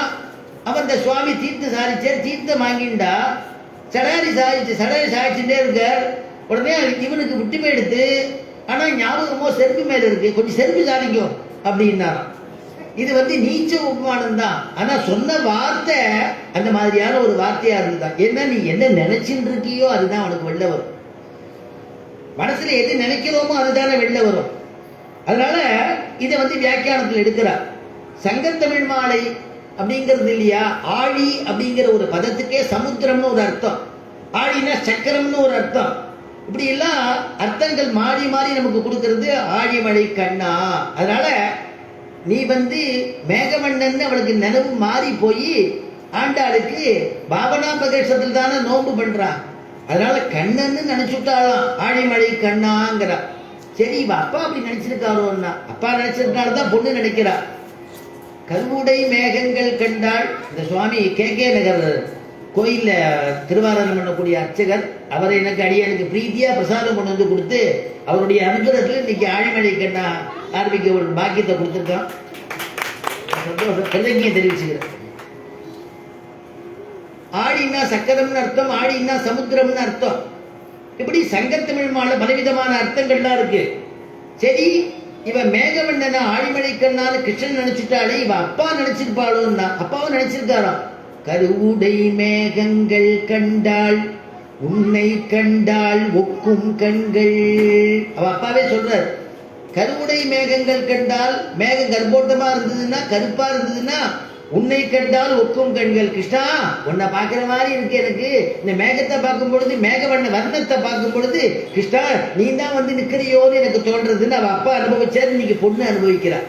அவன் இந்த சுவாமி தீர்த்தம் சாதிச்சார், தீர்த்தம் வாங்கிண்டா சடாரி சாதிச்சுட்டே இருக்கார். உடனே இவனுக்கு விட்டுமே எடுத்து, ஆனா ஞாபகமோ செருப்பு மேல இருக்கு, கொஞ்சம் செருப்பு சாதிக்கும் அப்படின்னாராம். இது நீச்ச உபமானம் தான். ஆனா சொன்ன வார்த்தை அந்த மாதிரியான ஒரு வார்த்தையா இருந்துதான். ஏன்னா நீ என்ன நினைச்சுட்டு இருக்கியோ அதுதான் அவனுக்கு வெளில வரும். மனசுல எது நினைக்கிறோமோ அதுதானே வெளில வரும். அதனால இதை வியாக்கியானத்தில் எடுக்கிறார். சங்கத்தமிழ் மாலை அப்படிங்கிறது இல்லையா, ஆழி அப்படிங்கிற ஒரு பதத்துக்கே சமுத்திரம்னு ஒரு அர்த்தம், ஆழினா சக்கரம்னு ஒரு அர்த்தம். இப்படி எல்லாம் அர்த்தங்கள் மாறி மாறி நமக்கு கொடுக்கிறது ஆழிமழை கண்ணா. அதனால நீ மேகமண்ணன் அவளுக்கு நினைவு மாறி போய் ஆண்டாளுக்கு பாவனா பிரதேசத்தில் தானே நோன்பு பண்றான். அதனால கண்ணன்னு நினைச்சுட்டாலாம், ஆழிமழை கண்ணாங்கிறா. சரி, இவ அப்பா அப்படி நினைச்சிருக்காரோன்னா, அப்பா நினைச்சிருக்காருதான் பொண்ணு நினைக்கிறா. கருவுடை மேகங்கள் கண்டாள். இந்த சுவாமி கே நகர் கோயில்ல திருவாரணம் பண்ணக்கூடிய அர்ச்சகர், அவரை எனக்கு பிரீத்தியா பிரசாதம் கொண்டு வந்து கொடுத்து அவருடைய அனுகிரகத்தில் இன்னைக்கு ஆழிமழை கண்ணா ஆரம்பிக்க ஒரு பாக்கியத்தை கொடுத்துருக்கான். சந்தோஷம், கிருதஜ்ஞையை தெரிவிச்சுக்கிறேன். ஆழின்னா சக்கரம்னு அர்த்தம், ஆழின்னா சமுத்திரம்னு அர்த்தம். இப்படி சங்கத்தமிழ் மாலை பலவிதமான அர்த்தங்கள்லாம் இருக்கு. சரி, இவ மேகவண்ணனா ஆழிமழை கண்ணான்னு கிருஷ்ணன் நினைச்சுட்டாலே இவ அப்பா நினைச்சிருப்பாளோன்னா, அப்பாவும் நினைச்சிருக்காராம். கருவுடை மேகங்கள் கண்டாள், உன்னை கண்டாள் ஒக்கும் கண்கள். அவ அப்பாவே சொல்றார், கருவுடை மேகங்கள் கண்டால், மேகம் கர்ப்போட்டமா இருந்ததுன்னா கருப்பா இருந்ததுன்னா, உன்னை கண்டால் ஒக்கும் கண்கள். கிருஷ்ணா, உன்னை பார்க்கிற மாதிரி இருக்கு எனக்கு. இந்த மேகத்தை பார்க்கும் பொழுது, மேகவண்ண வர்ணத்தை பார்க்கும் பொழுது, கிருஷ்ணா நீ தான் நிக்கிறியோன்னு எனக்கு தோன்றதுன்னு அவ அப்பா அனுபவிச்சாரு, இன்னைக்கு பொண்ணு அனுபவிக்கிறார்.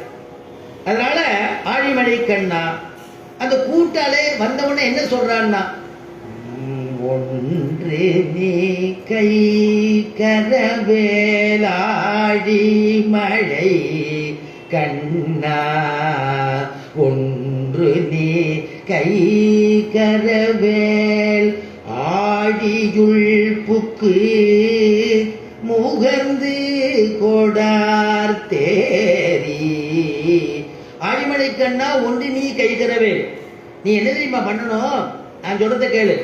அதனால ஆழிமழை கண்ணா அந்த கூட்டாலே வந்தவொடனே என்ன சொல்றான்னா, ஒன்று நீ கை கரவேலாழி மழை கண்ணா, ஒன்று நீ கை கரவேல் ஆழியுள் புக்கு முகர்ந்து கொடார் தேரி. ஆழிமழை கண்ணா, ஒன்று நீ கை கரவேல். நீ என்ன தெரியுமா பண்ணணும், நான் சொல்றத கேளு.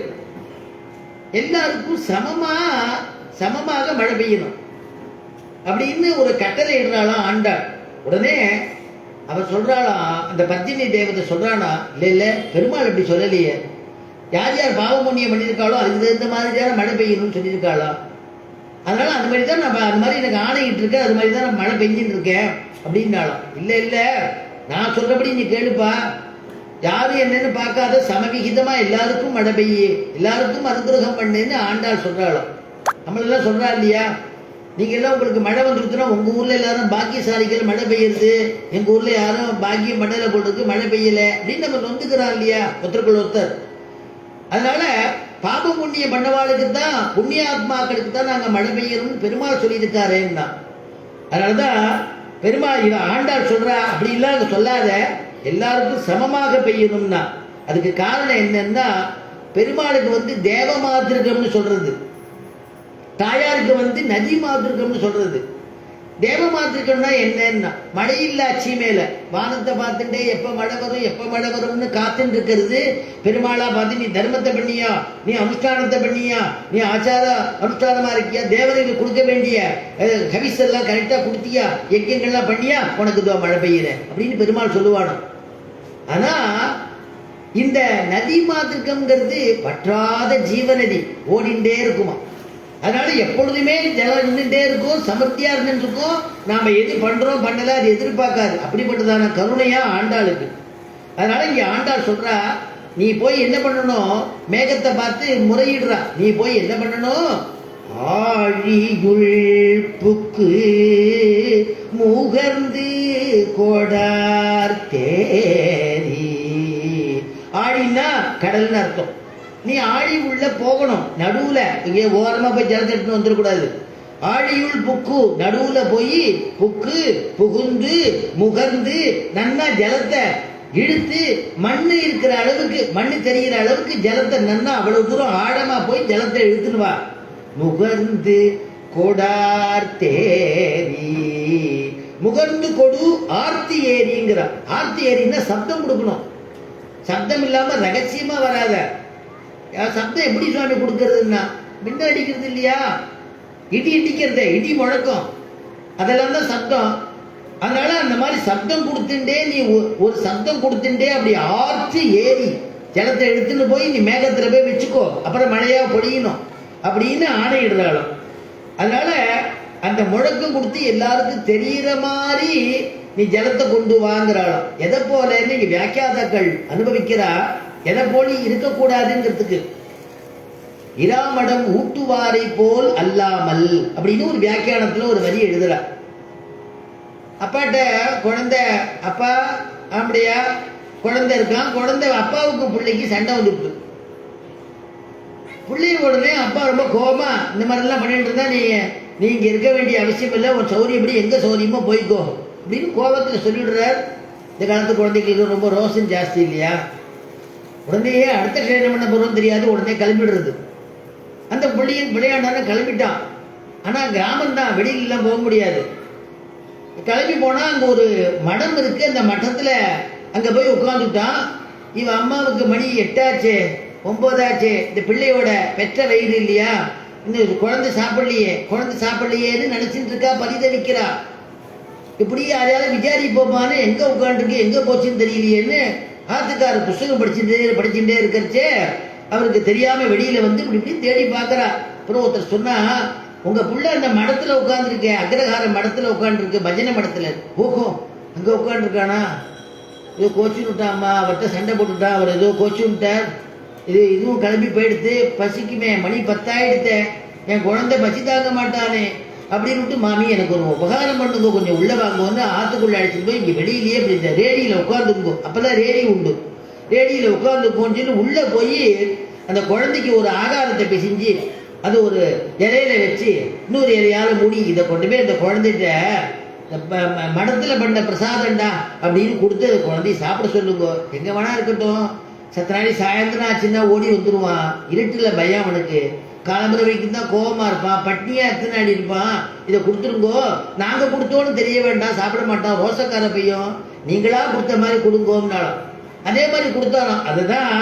எல்லாருக்கும் சமமாக மழை பெய்யணும் அப்படின்னு ஒரு கட்டளை இடுறாளாம் ஆண்டாள். உடனே அவர் சொல்றாளாம், அந்த பத்தினி தேவதை சொல்றானா, இல்ல பெருமாள் அப்படி சொல்லலையே, யார் யார் பாவ புண்ணியம் பண்ணியிருக்காளோ அதுக்கு தகுந்த மாதிரியான மழை பெய்யணும்னு சொல்லியிருக்காளா. அதனால அந்த மாதிரி தான் நம்ம அது மாதிரி எனக்கு ஆணையிட்டு இருக்கேன், அது மாதிரி தான் நான் மழை பெஞ்சின்னு இருக்கேன் அப்படின்னாலும். இல்ல நான் சொல்றபடி நீ கேளுப்பா, யாரு என்னன்னு பார்க்காத சமவிகிதமா எல்லாருக்கும் மழை பெய்யு, எல்லாருக்கும் அனுகிரகம் பண்ணுன்னு ஆண்டாள் சொல்றாளாம். நம்மளெல்லாம் சொல்றா இல்லையா, நீங்க எல்லாம் உங்களுக்கு மழை வந்துருச்சுன்னா உங்க ஊர்ல எல்லாரும் பாக்கியசாலிகள் மழை பெய்யுறது, எங்க ஊர்ல யாரும் பாக்கியம் மண்ணில போட்டுருக்கு மழை பெய்யல அப்படின்னு நம்ம நொந்துக்கிறோம் இல்லையா ஒருத்தருக்குள்ள ஒருத்தர். அதனால பாப புண்ணியம் பண்ணவாளுக்கு தான், புண்ணிய ஆத்மாக்களுக்கு தான் நாங்க மழை பெய்யணும்னு பெருமாள் சொல்லியிருக்காருன்னா. அதனாலதான் பெருமாள் இவ ஆண்டாள் சொல்றா, அப்படி இல்லாத சொல்லாத, எல்லாருக்கும் சமமாக பெய்யணும்னா. அதுக்கு காரணம் என்னன்னா, பெருமாளுக்கு தேவ மாதிருக்கம்னு சொல்றது, தாயாருக்கு நதி மாதிருக்கம்னு சொல்றது. தேவ மாதிருக்கம்னா என்னன்னா, மழையில்லாச்சி மேல வானத்தை பார்த்துட்டே எப்ப மழை வரும்னு காத்துட்டு இருக்கிறது. பெருமாளா பார்த்து நீ தர்மத்தை பண்ணியா, நீ அனுஷ்டானத்தை பண்ணியா, நீ ஆச்சார அனுஷ்டானமா இருக்கியா, தேவதைக்கு கொடுக்க வேண்டிய ஹவிஸ் எல்லாம் கரெக்டா கொடுத்தியா, யஜ்யங்கள்லாம் பண்ணியா, உனக்கு மழை பெய்யுறேன் அப்படின்னு பெருமாள் சொல்லுவானோ. ஆனா இந்த நதி மாதிருக்கம்ங்கிறது பற்றாத ஜீவநதி, ஓடிண்டே இருக்குமா. அதனால எப்பொழுதுமே ஜலம் இருந்துட்டே இருக்கும், சமர்த்தியா இருந்துட்டு இருக்கும். நாம எது பண்றோம் பண்ணல அது எதிர்பார்க்காது. அப்படிப்பட்டதான கருணையா ஆண்டாளுக்கு. அதனால இங்க ஆண்டாள் சொல்றா, நீ போய் என்ன பண்ணணும், மேகத்தை பார்த்து முறையிடுறா, நீ போய் என்ன பண்ணணும், ஆழியுள் புக்கு முகர்ந்து கொடார் தேரி. ஆழின்னா கடல்னு அர்த்தம். நீ ஆழி உள்ள போகணும், நடுவுல இங்கே ஓரமா போய் ஜலத்தை எடுத்துன்னு வந்துடக்கூடாது. ஆழியுள் புக்கு நடுவுல போய் புக்கு புகுந்து முகர்ந்து நன்னா ஜலத்தை இழுத்து மண்ணு இருக்கிற அளவுக்கு மண்ணு தெரிகிற அளவுக்கு ஜலத்தை நன்னா அவ்வளவு தூரம் ஆழமா போய் ஜலத்தை இழுத்துன்னு வா. முகர்ந்து கொடார்த்தேரி முகர்ந்து கொடு ஆர்த்தி ஏரிங்கிறார். ஆர்த்தி ஏரின்னா சப்தம் கொடுக்கணும். சப்தம் இல்லாம ரகசியமா வராத. சப்தம் எப்படி சுவாமி கொடுக்கறதுன்னா மின்ன அடிக்கிறது இல்லையா, இடி இடிக்கிறது, இடி முழக்கம், அதெல்லாம் தான் சப்தம். அதனால அந்த மாதிரி சப்தம் கொடுத்துட்டே நீ ஒரு சப்தம் கொடுத்துட்டே அப்படி ஆர்த்தி ஏறி ஜலத்தை எடுத்துன்னு போய் நீ மேகத்துல போய் வச்சுக்கோ, அப்புறம் மழையா பொழியணும் அப்படின்னு ஆணையிடுறாலும். அதனால அந்த முழக்கம் கொடுத்து எல்லாருக்கும் தெரிகிற மாதிரி நீ ஜலத்தை கொண்டு வாங்குறாலும். எதை போலன்னு இங்க வியாக்கியாதாக்கள் அனுபவிக்கிறா, எதை போல இருக்கக்கூடாதுங்கிறதுக்கு. இராமடம் ஊட்டுவாரை போல் அல்லாமல் அப்படின்னு ஒரு வியாக்கியானத்துல ஒரு வரி எழுதுறா. அப்பாட்ட குழந்தை, அப்பா அப்படியா குழந்தை இருக்கான், குழந்தை அப்பாவுக்கு பிள்ளைக்கு சண்டை வந்துருக்கு. பிள்ளைய உடனே அப்பா ரொம்ப கோபமா இந்த மாதிரிலாம் பண்ணிட்டு இருந்தா நீ இங்க இருக்க வேண்டிய அவசியம் இல்லை, உன் சௌரியப்படி எங்க சௌரியமோ போய்க்கோ அப்படின்னு கோபத்தில் சொல்லிவிடுறார். இந்த காலத்து குழந்தைகளுக்கு ரொம்ப ரோஷம் ஜாஸ்தி இல்லையா, உடனே அடுத்த ட்ரெயின் பண்ண போறோம் தெரியாது, உடனே கிளம்பிடுறது. அந்த பிள்ளையின் விளையாண்டான கிளம்பிட்டான். ஆனா கிராமம் தான், வெளியிலாம் போக முடியாது. கிளம்பி போனா அங்க ஒரு மடம் இருக்கு, அந்த மட்டத்துல அங்க போய் உட்காந்துட்டான். இவன் அம்மாவுக்கு மணி 8 ஆச்சு 9 ஆச்சு, இந்த பிள்ளையோட பெற்ற வயிறு இல்லையா, இந்த குழந்தை சாப்பிடலையேன்னு நினைச்சிட்டு இருக்கா, பரிதவிக்கிறா. இப்படி யாரையாவது விசாரிப்போமான்னு எங்க உட்காந்துருக்கு எங்க போச்சுன்னு தெரியலையேன்னு ஆத்துக்கார புஸ்தகம் படிச்சுட்டே இருக்கிறச்சே அவருக்கு தெரியாம வெளியில வந்து இப்படி தேடி பார்க்கறா. அப்புறம் ஒருத்தர் சொன்னா, உங்க புள்ள அந்த மடத்துல உட்காந்துருக்க, அக்ரஹார மடத்துல உட்காந்துருக்கு, பஜனை மடத்துல. ஓஹோ, அங்க உட்காந்துருக்கானா, ஏதோ கோச்சு விட்டாம்மா, அவர்கிட்ட சண்டை போட்டுட்டா, அவர் ஏதோ கோச்சு விட்டார், இதுவும் கிளம்பி போயிடுத்து, பசிக்குமே, மணி 10 ஆயிடுத்த, என் குழந்தை பசி தாங்க மாட்டானே அப்படின்னு மாமி எனக்கு ஒரு உபகாரம் பண்ணுங்க, கொஞ்சம் உள்ள வாங்குவோன்னு ஆத்துக்குள்ள அழைச்சிட்டு போய் இங்க வெளியிலேயே இப்படி இந்த ரேடியில உட்காந்துருக்கோ, அப்பதான் ரேடி உண்டு, ரேடியில உட்காந்துருக்கோன்னு சொல்லி உள்ள போய் அந்த குழந்தைக்கு ஒரு ஆகாரத்தை பிசைஞ்சு அது ஒரு இலையில வச்சு இன்னொரு இலையால மூடி இதை கொண்டு போய் அந்த குழந்தைகிட்ட மடத்துல பண்ண பிரசாதம்டா அப்படின்னு கொடுத்து அந்த குழந்தைய சாப்பிட சொல்லுங்க. எங்க வேணா இருக்கட்டும், சத்த நாளை சாயந்தரம் ஆச்சுன்னா ஓடி வந்துடுவான், இருட்டுல பயம் அவனுக்கு, காலம்புற வரைக்கும் தான் கோபமா இருப்பான், பட்னியா எத்தனை நாடி இருப்பான், இதை கொடுத்துருங்கோ, நாங்க கொடுத்தோன்னு தெரிய வேண்டாம், சாப்பிட மாட்டான், ரோசக்கார பையன், நீங்களா கொடுத்த மாதிரி கொடுங்கோம்னாலும் அதே மாதிரி கொடுத்தாலும். அதுதான்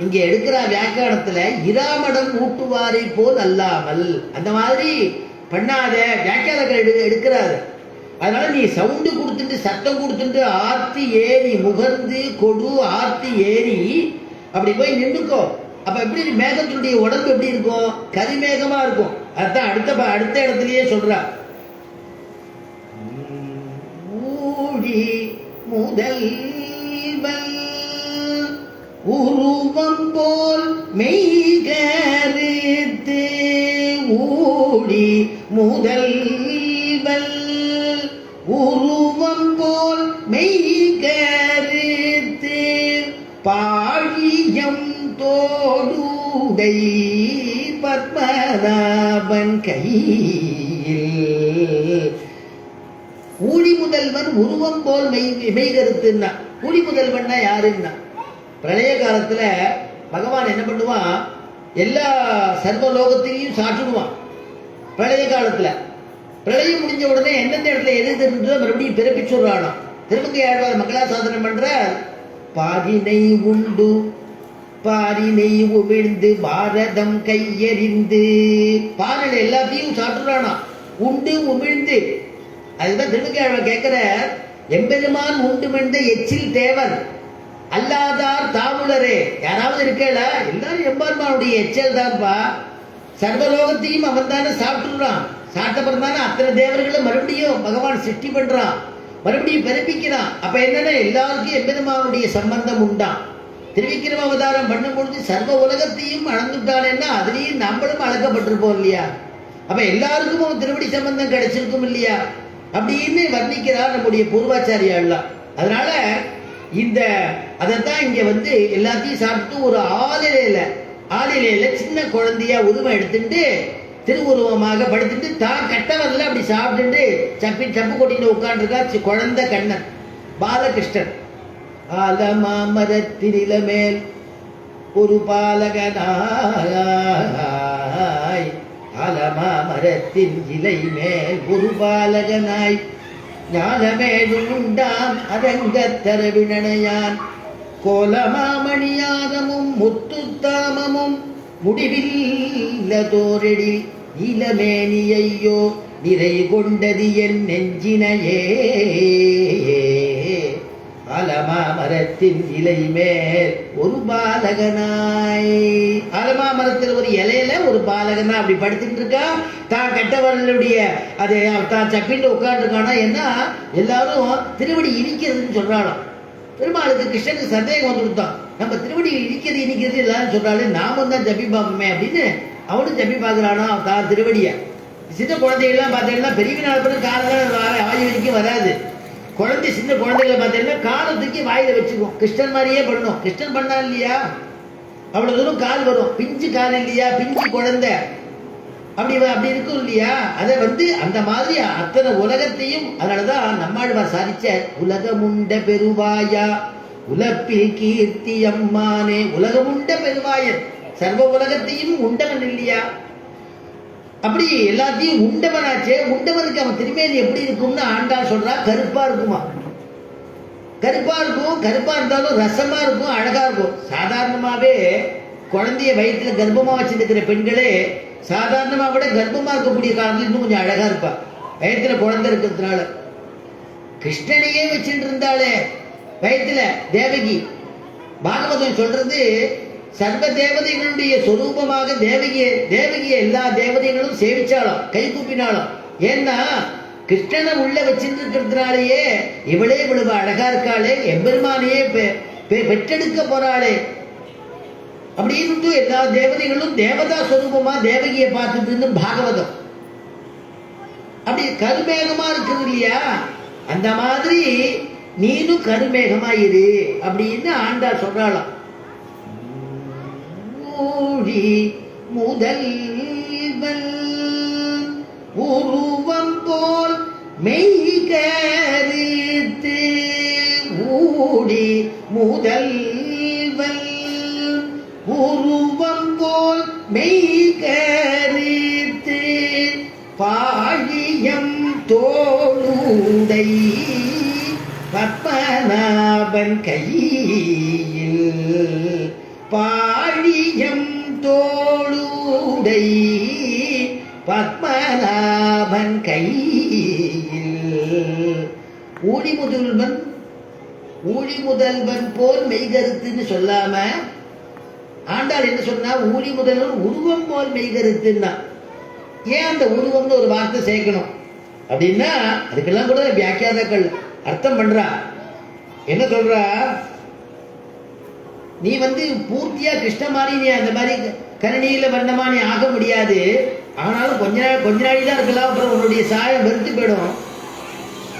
இங்க எடுக்கிற வியாக்கியானத்துல இராமடம் ஊட்டுவாரை போல் அல்லாமல், அந்த மாதிரி பண்ணாத வியாக்கியானங்கள் எடுக்கிறாரு. அதனால நீ சவுண்டு கொடுத்துட்டு சத்தம் கொடுத்துட்டு ஆர்த்தி ஏறி முகர்ந்து கொடு ஆர்த்தி ஏறி அப்படி போய் நின்றுக்கோ. அப்ப எப்படி மேகத்தினுடைய உடம்பு எப்படி இருக்கும், கரிமேகமா இருக்கும். அதுதான் அடுத்த இடத்துலயே சொல்றா, ஊழி முதல்வல் உருவம் போல் மெய்கருத்து, ஊழி முதல்வல் உருவம் போல் மெய்கருத்து, பாழியம் தோடுடை பத்மநாபன் கையில். ஊழி முதல்வன் உருவம் போல் மெய்கருத்துன்னா, ஊழி முதல்வன்னா யாருன்னா, பிரளய காலத்துல பகவான் என்ன பண்ணுவான், எல்லா சர்வலோகத்திலையும் சாற்றுடுவான். பிரளய காலத்துல பிரளயம் முடிஞ்ச உடனே எந்தெந்த இடத்துல எது தெரிஞ்சதோ மறுபடியும் பிறப்பிச்சுடுறானோ. திருமங்கை ஆழ்வார் மங்களா சாதனம் பண்ற, பாரினை உண்டு பாரினை உமிழ்ந்து பாரதம் கையெறிந்து, பாரில எல்லாத்தையும் சாப்பிடுறானா, உண்டு உமிழ்ந்து. அதுதான் திருமங்கை ஆழ்வார் கேட்கிற, எம்பெருமான் உண்டு மென்ற எச்சில் தேவர் அல்லாதார் தாமுலரே, யாராவது இருக்கல, எல்லாரும் எம்பெருமானுடைய எச்சல் தான்ப்பா, சர்வலோகத்தையும் அவன் தானே சாப்பிட்டுறான், சாப்பிட்டப்பறம் தானே அத்தனை தேவர்களும் மறுபடியும் பகவான் சிருஷ்டி பண்றான், மறுபடியும் பிறப்பிக்கிறான். அப்ப என்னன்னா எல்லாருக்கும் எம்பெருமானுடைய சம்பந்தம் உண்டான். திருவிக்கிரம அவதாரம் பண்ணும் பொழுது சர்வ உலகத்தையும் அளந்துட்டானேன்னா அதுலேயும் நம்மளும் அழக்கப்பட்டிருப்போம் இல்லையா, அப்ப எல்லாருக்கும் அவன் திருவடி சம்பந்தம் கிடைச்சிருக்கும் இல்லையா அப்படின்னு வர்ணிக்கிறார் நம்முடைய பூர்வாச்சாரியாள்லாம். அதனால இந்த அதைத்தான் இங்க வந்து எல்லாத்தையும் சாப்பிட்டு ஒரு ஆளிலையில சின்ன குழந்தையா உருவம் எடுத்துட்டு திருவுருவமாக படுத்துட்டு தான் கட்டவரில் அப்படி சாப்பிட்டு சப்பு கொட்டிட்டு உட்காந்துருக்கா குழந்தை கண்ணன் பாலகிருஷ்ணன். ஆலமாமரத்தினில மேல் ஒரு பாலகனாய், ஆலமாமரத்தின் இலை மேல் ஒரு பாலகனாய், ஞானமேதும் உண்டாம் அரங்கத்தர வினனையான், கோலமாமணியானமும் முத்துத்தாமமும் முடிவில்லதோரடி நீலமேனியையோ நிறை கொண்டது என் நெஞ்சினையே. ஆலமாமரத்தின் இலை மேல் ஒரு பாலகனாய், ஆலமாமரத்தில் ஒரு இலையில ஒரு பாலகனா அப்படி படுத்துட்டு இருக்கா. தான் கெட்டவர்களுடைய அதை தான் சப்பிட்டு உட்காந்துருக்கானா. என்ன எல்லாரும் திருவடி இனிக்கிறதுன்னு சொல்றாளாம். பெருமாளுக்கு கிருஷ்ணனுக்கு சந்தேகம் வந்து கொடுத்தான். நம்ம திருவடி இனிக்கிறது எல்லாரும் சொல்றாரு, நாமும் தான் ஜப்பி பார்ப்போமே அப்படின்னு அவனும் ஜப்பி பார்க்குறானா தான் திருவடியை. சின்ன குழந்தைகள்லாம் பார்த்தீங்கன்னா பெரிய நாள் பண்ண காலெல்லாம் வாய் வரைக்கும் வராது. குழந்தை சின்ன குழந்தைகளை பார்த்தீங்கன்னா காலை தூக்கி வாயில வச்சுக்கும். கிருஷ்ணன் மாதிரியே பண்ணணும். கிருஷ்ணன் பண்ணா இல்லையா அவ்வளவு தூரம் கால் வரும். பிஞ்சு கால் இல்லையா, பிஞ்சு குழந்தை அப்படி இருக்கும் இல்லையா. அதை அந்த மாதிரி அத்தனை உலகத்தையும், அதனாலதான் நம்மாழ்வார் சாதிச்ச உலகமுண்ட பெருவாயா உலப்பில் கீர்த்தி அம்மானே. உலகமுண்ட பெருவாயன், சர்வ உலகத்தையும் உண்டவன் இல்லையா. அப்படி எல்லாத்தையும் உண்டவனாச்சே. உண்டவனுக்கு அவன் திருமேனி எப்படி இருக்கும்னு ஆண்டாள் சொல்றா. கருப்பா இருக்குமா, கருப்பா இருக்கும். கருப்பா இருந்தாலும் ரசமா இருக்கும், அழகா இருக்கும். சாதாரணமாவே குழந்தைய வயிற்றுல கர்ப்பமா வச்சிருக்கிற பெண்களே சாதாரணமா விட கர்ப்பமா இருக்கக்கூடிய காலத்துல இன்னும் கொஞ்சம் அழகா இருப்பா. வயிற்றுல குழந்தை இருக்கிறதுனால. கிருஷ்ணனையே வச்சுட்டு இருந்தாலே வயிற்றுல தேவகி. பாகவதம் சொல்றது சர்வ தேவதைகளுடைய சொரூபமாக தேவகிய எல்லா தேவதைகளும் சேவிச்சாலும் கை கூப்பினாலும். ஏன்னா கிருஷ்ணனை உள்ள வச்சிருக்கிறதுனாலேயே இவளே இவ்வளவு அழகா இருக்காளே, எம்பெருமானையே பெற்றெடுக்க போறாளே அப்படின்னு எல்லா தேவதைகளும் தேவதா சொரூபமா தேவகியை பார்த்துட்டு பாகவதம். அப்படி கருமேகமா இருக்குது இல்லையா, அந்த மாதிரி நீனும் கருமேகமா இரு அப்படின்னு ஆண்டாள் சொல்றாளாம். ஊழி முதல்வன் உருவம் போல் மெய்கருத்து, ஊழி முதல்வன் உருவம் போல் மெய்கருத்து, பாழியம் தோளுடை பத்மநாபன் கையில், பாழியம் தோளுடை பத்மநாபன் கையில். ஊழி முதல்வன் போல் மெய்கருத்துன்னு சொல்லாம ஆண்டாள் என்ன சொன்னா, ஊழி முதல்வன் உருவம் போல் மெய்கருத்துன்னா. ஏன் அந்த உருவம்னு ஒரு வார்த்தை சேர்க்கணும் அப்படின்னா, அதுக்கெல்லாம் கூட வியாக்கியாதாக்கள் அர்த்தம் பண்றா. என்ன சொல்றா, நீ பூர்த்தியா கிருஷ்ண மாதிரி நீ அந்த மாதிரி கரணியில வண்ணமா நீ ஆக முடியாது. ஆனாலும் கொஞ்ச நாளி தான் இருக்கலாம், அப்புறம் உன்னுடைய சாயம் வெறுத்து போயிடும்.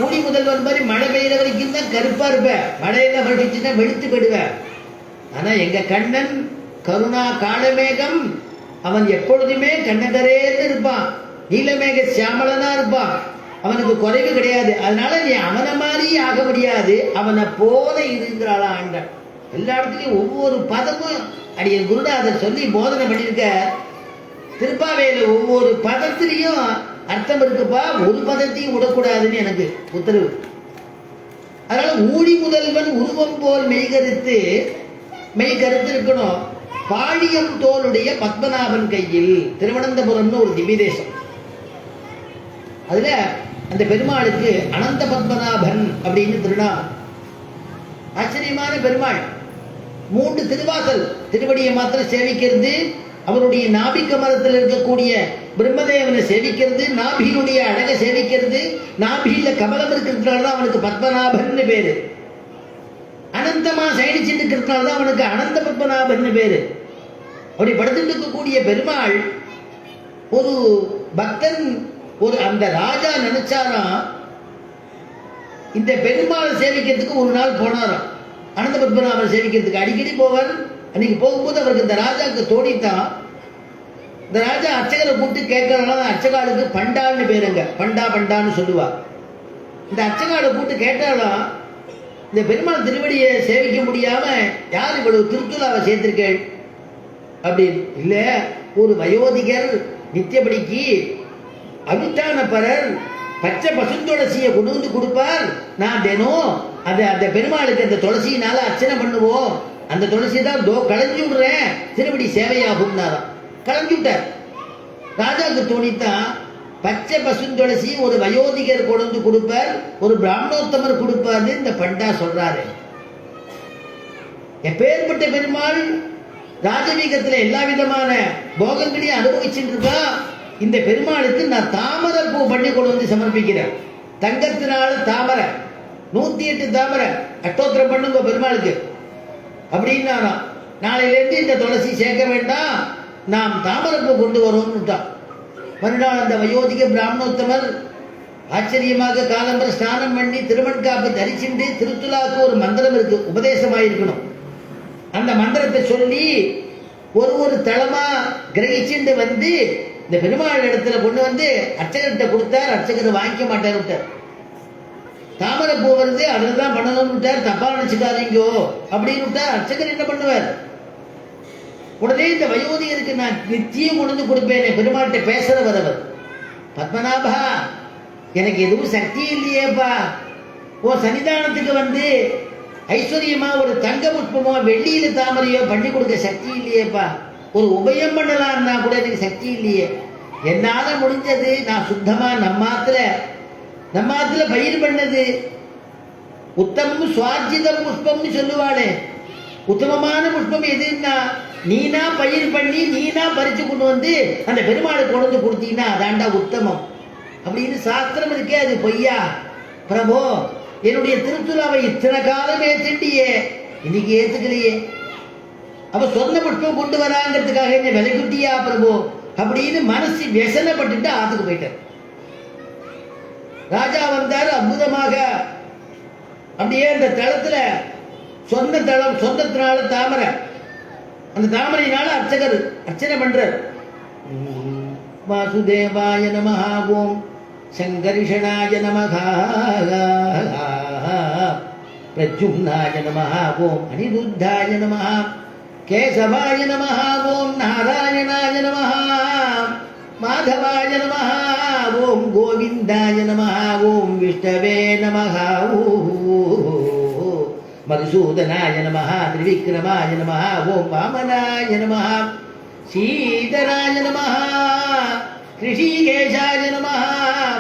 ஊழி முதல்வன் மாதிரி மழை பெய்யற வரைக்கும் தான் கருப்பா இருப்ப, மழையில வருஷச்சுன்னா வெளுத்து போயிடுவ. ஆனா எங்க கண்ணன் கருணா காலமேகம், அவன் எப்பொழுதுமே கண்ணகரேன்னு இருப்பான், நீலமேக சியாமலனா இருப்பான், அவனுக்கு குறைவு கிடையாது. அதனால நீ அவனை மாதிரி ஆக முடியாது, அவனை போல இருங்கிறாளா ஆண்டாள். எல்லா இடத்துலையும் ஒவ்வொரு பதமும் அடிய குருநாதர் சொல்லி போதனை பண்ணியிருக்க. திருப்பாவையில ஒவ்வொரு பதத்திலையும் அர்த்தம் இருக்குப்பா, ஒரு பதத்தையும் விடக்கூடாதுன்னு எனக்கு உத்தரவு. அதனால ஊழி முதல்வன் உருவம் போல் மெய்கருத்து இருக்கணும். பாழியம் தோளுடைய பத்மநாபன் கையில், திருவனந்தபுரம்னு ஒரு திவ்ய தேசம். அதுல அந்த பெருமாளுக்கு அனந்த பத்மநாபன் அப்படின்னு திருநாமம். ஆச்சரியமான பெருமாள். 3 திருவாசல், திருவடியை மாத்திரம் சேவிக்கிறது, அவருடைய நாபிக்க மரத்தில் இருக்கக்கூடிய பிரம்மதேவனை சேவிக்கிறது, நாபியினுடைய அழகை சேவிக்கிறது. நாபியில கமலம் இருக்கிறதுனாலதான் அவனுக்கு பத்மநாபன் பேரு. அனந்தமா சயனிச்சுட்டு இருக்கிறதுனாலதான் அவனுக்கு அனந்த பத்மநாபன் பேரு. அப்படி படுத்துட்டு இருக்கக்கூடிய பெருமாள், ஒரு பக்தன், அந்த ராஜா நினைச்சாராம் இந்த பெருமாளை சேவிக்கிறதுக்கு ஒரு நாள் போனாராம். அனந்த பத்மநாபன் சேவிக்கிறதுக்கு அடிக்கடி போவார். அன்னைக்கு போகும்போது அவருக்கு இந்த ராஜாவுக்கு தோணித்தான், இந்த ராஜா அர்ச்சகரை கூப்பிட்டு கேட்கறதுனால அர்ச்சகாலுக்கு பண்டான்னு பேருங்க, பண்டா பண்டான்னு சொல்லுவா. இந்த அர்ச்சகாலை கூப்பிட்டு கேட்டாலும் இந்த பெருமாள் திருவடியை சேவிக்க முடியாம யார் இவ்வளவு திருத்துலாவை சேர்த்திருக்கேள் அப்படின்னு. இல்ல, ஒரு வயோதிகர் நித்தியபடிக்கு அனுஷ்டான பரர் பச்சை பசுந்துளசியை கொண்டு வந்து கொடுப்பார். நான் தினம் அந்த பெருமாளுக்கு அந்த துளசியினால அர்ச்சனை பண்ணுவோம். அந்த துளசி தான் களைஞ்சு விடுறேன், திருவடி சேவையாகும்னாராம். களைஞ்சு விட்டார். ராஜாவுக்கு தோணித்தான், பச்சை பசுந்துளசி ஒரு வயோதிகர் கொண்டு வந்து கொடுப்பார், ஒரு பிராமணோத்தமர் கொடுப்பார்னு இந்த பண்டா சொல்றாரு. எப்பேற்பட்ட பெருமாள் ராஜவீகத்துல எல்லா விதமான போகங்களையும் அனுபவிச்சுட்டு இருக்கா. இந்த பெருமாளுக்கு நான் தாமரை பூ பண்ணி கொண்டு வந்து சமர்ப்பிக்கிறேன். தங்கத்தினால தாமரை 108 தாமரை அட்டோத்திரம் பண்ணுங்க பெருமாளுக்கு அப்படின்னா, நாளையிலேருந்து இந்த துளசி சேர்க்க வேண்டாம், நாம் தாமரை பூ கொண்டு வரோம்னுட்டான். மறுநாள் அந்த வயோதிக பிராமணோத்தமர் ஆச்சரியமாக காலம்பர ஸ்நானம் பண்ணி திருமண்காப்பு தரிச்சுண்டு திருத்துலாவுக்கு ஒரு மந்திரம் இருக்கு, உபதேசமாயிருக்கணும். அந்த மந்திரத்தை சொல்லி ஒரு தளமா கிரகிச்சுண்டு வந்து இந்த பெருமாள் இடத்துல கொண்டு வந்து அர்ச்சகர்கிட்ட கொடுத்தார். அர்ச்சகர் வாங்கிக்க மாட்டார் விட்டார். தாமரை பூ வருது, அதில் தான் பண்ணணும்னு விட்டார். தப்பா நினைச்சுக்காதீங்கோ அப்படின்னு விட்டார். அர்ச்சகர் என்ன பண்ணுவார்? உடனே இந்த வயோதிகருக்கு நான் நிச்சயம் கொண்டு கொடுப்பேனே பெருமாள்கிட்ட பேசுற வரவர், பத்மநாபா எனக்கு எதுவும் சக்தி இல்லையேப்பா, ஓ சன்னிதானத்துக்கு வந்து ஐஸ்வர்யமா ஒரு தங்க புஷ்பமோ வெள்ளியில தாமரையோ பண்ணி கொடுக்க சக்தி இல்லையேப்பா, ஒரு உபயம் பண்ணலாம்னா கூட எனக்கு சக்தி இல்லையே. என்னால முடிஞ்சது நான் சுத்தமா நம்மாத்துல பயிர் பண்ணது உத்தமம் சுவார்ஜிதம் புஷ்பம்னு சொல்லுவாளே, உத்தமமான புஷ்பம் எதுன்னா நீனா பயிர் பண்ணி நீனா பறிச்சு கொண்டு வந்து அந்த பெருமாளுக்கு கொண்டு வந்து கொடுத்தீங்கன்னா அதாண்டா உத்தமம் அப்படின்னு சாஸ்திரம் இருக்கே. அது பொய்யா? பிரபோ, என்னுடைய திருத்துலாவை இத்தனை காலம் ஏத்துட்டியே, இன்னைக்கு ஏத்துக்கலையே, அப்ப சொந்த புஷ்பம் கொண்டு வராங்கிறதுக்காக என்ன விலை குட்டியா பிரபு அப்படின்னு மனசு व्यसனப்பட்டு ஆத்துக்கு போயிட்டார். ராஜா வந்தார். அற்புதமாக அப்படியே அந்த தளத்துல சொந்தத்தினால தாமரை, அந்த தாமரையினால அர்ச்சகர் அர்ச்சனை பண்றார். வாசுதேவாய நமஹ, ஓம் சங்கரிஷணாய நமஹ, பிரத்யும்னாய நமஹ, ஓம் அனிருத்தாய நமஹ, கேசவாய நமஹ, ஓம் நாராயணாய நமஹ, மாதவாய நமஹ, ஓம் கோவிந்தாய நமஹ, ஓம் விஷ்ணவே நமஹ, மதுசூதனாய நமஹ, திரிவிக்ரமாய நமஹ, ஓம் வாமனாய நமஹ, சீதராய நமஹ, ரிஷிகேஷாய நமஹ,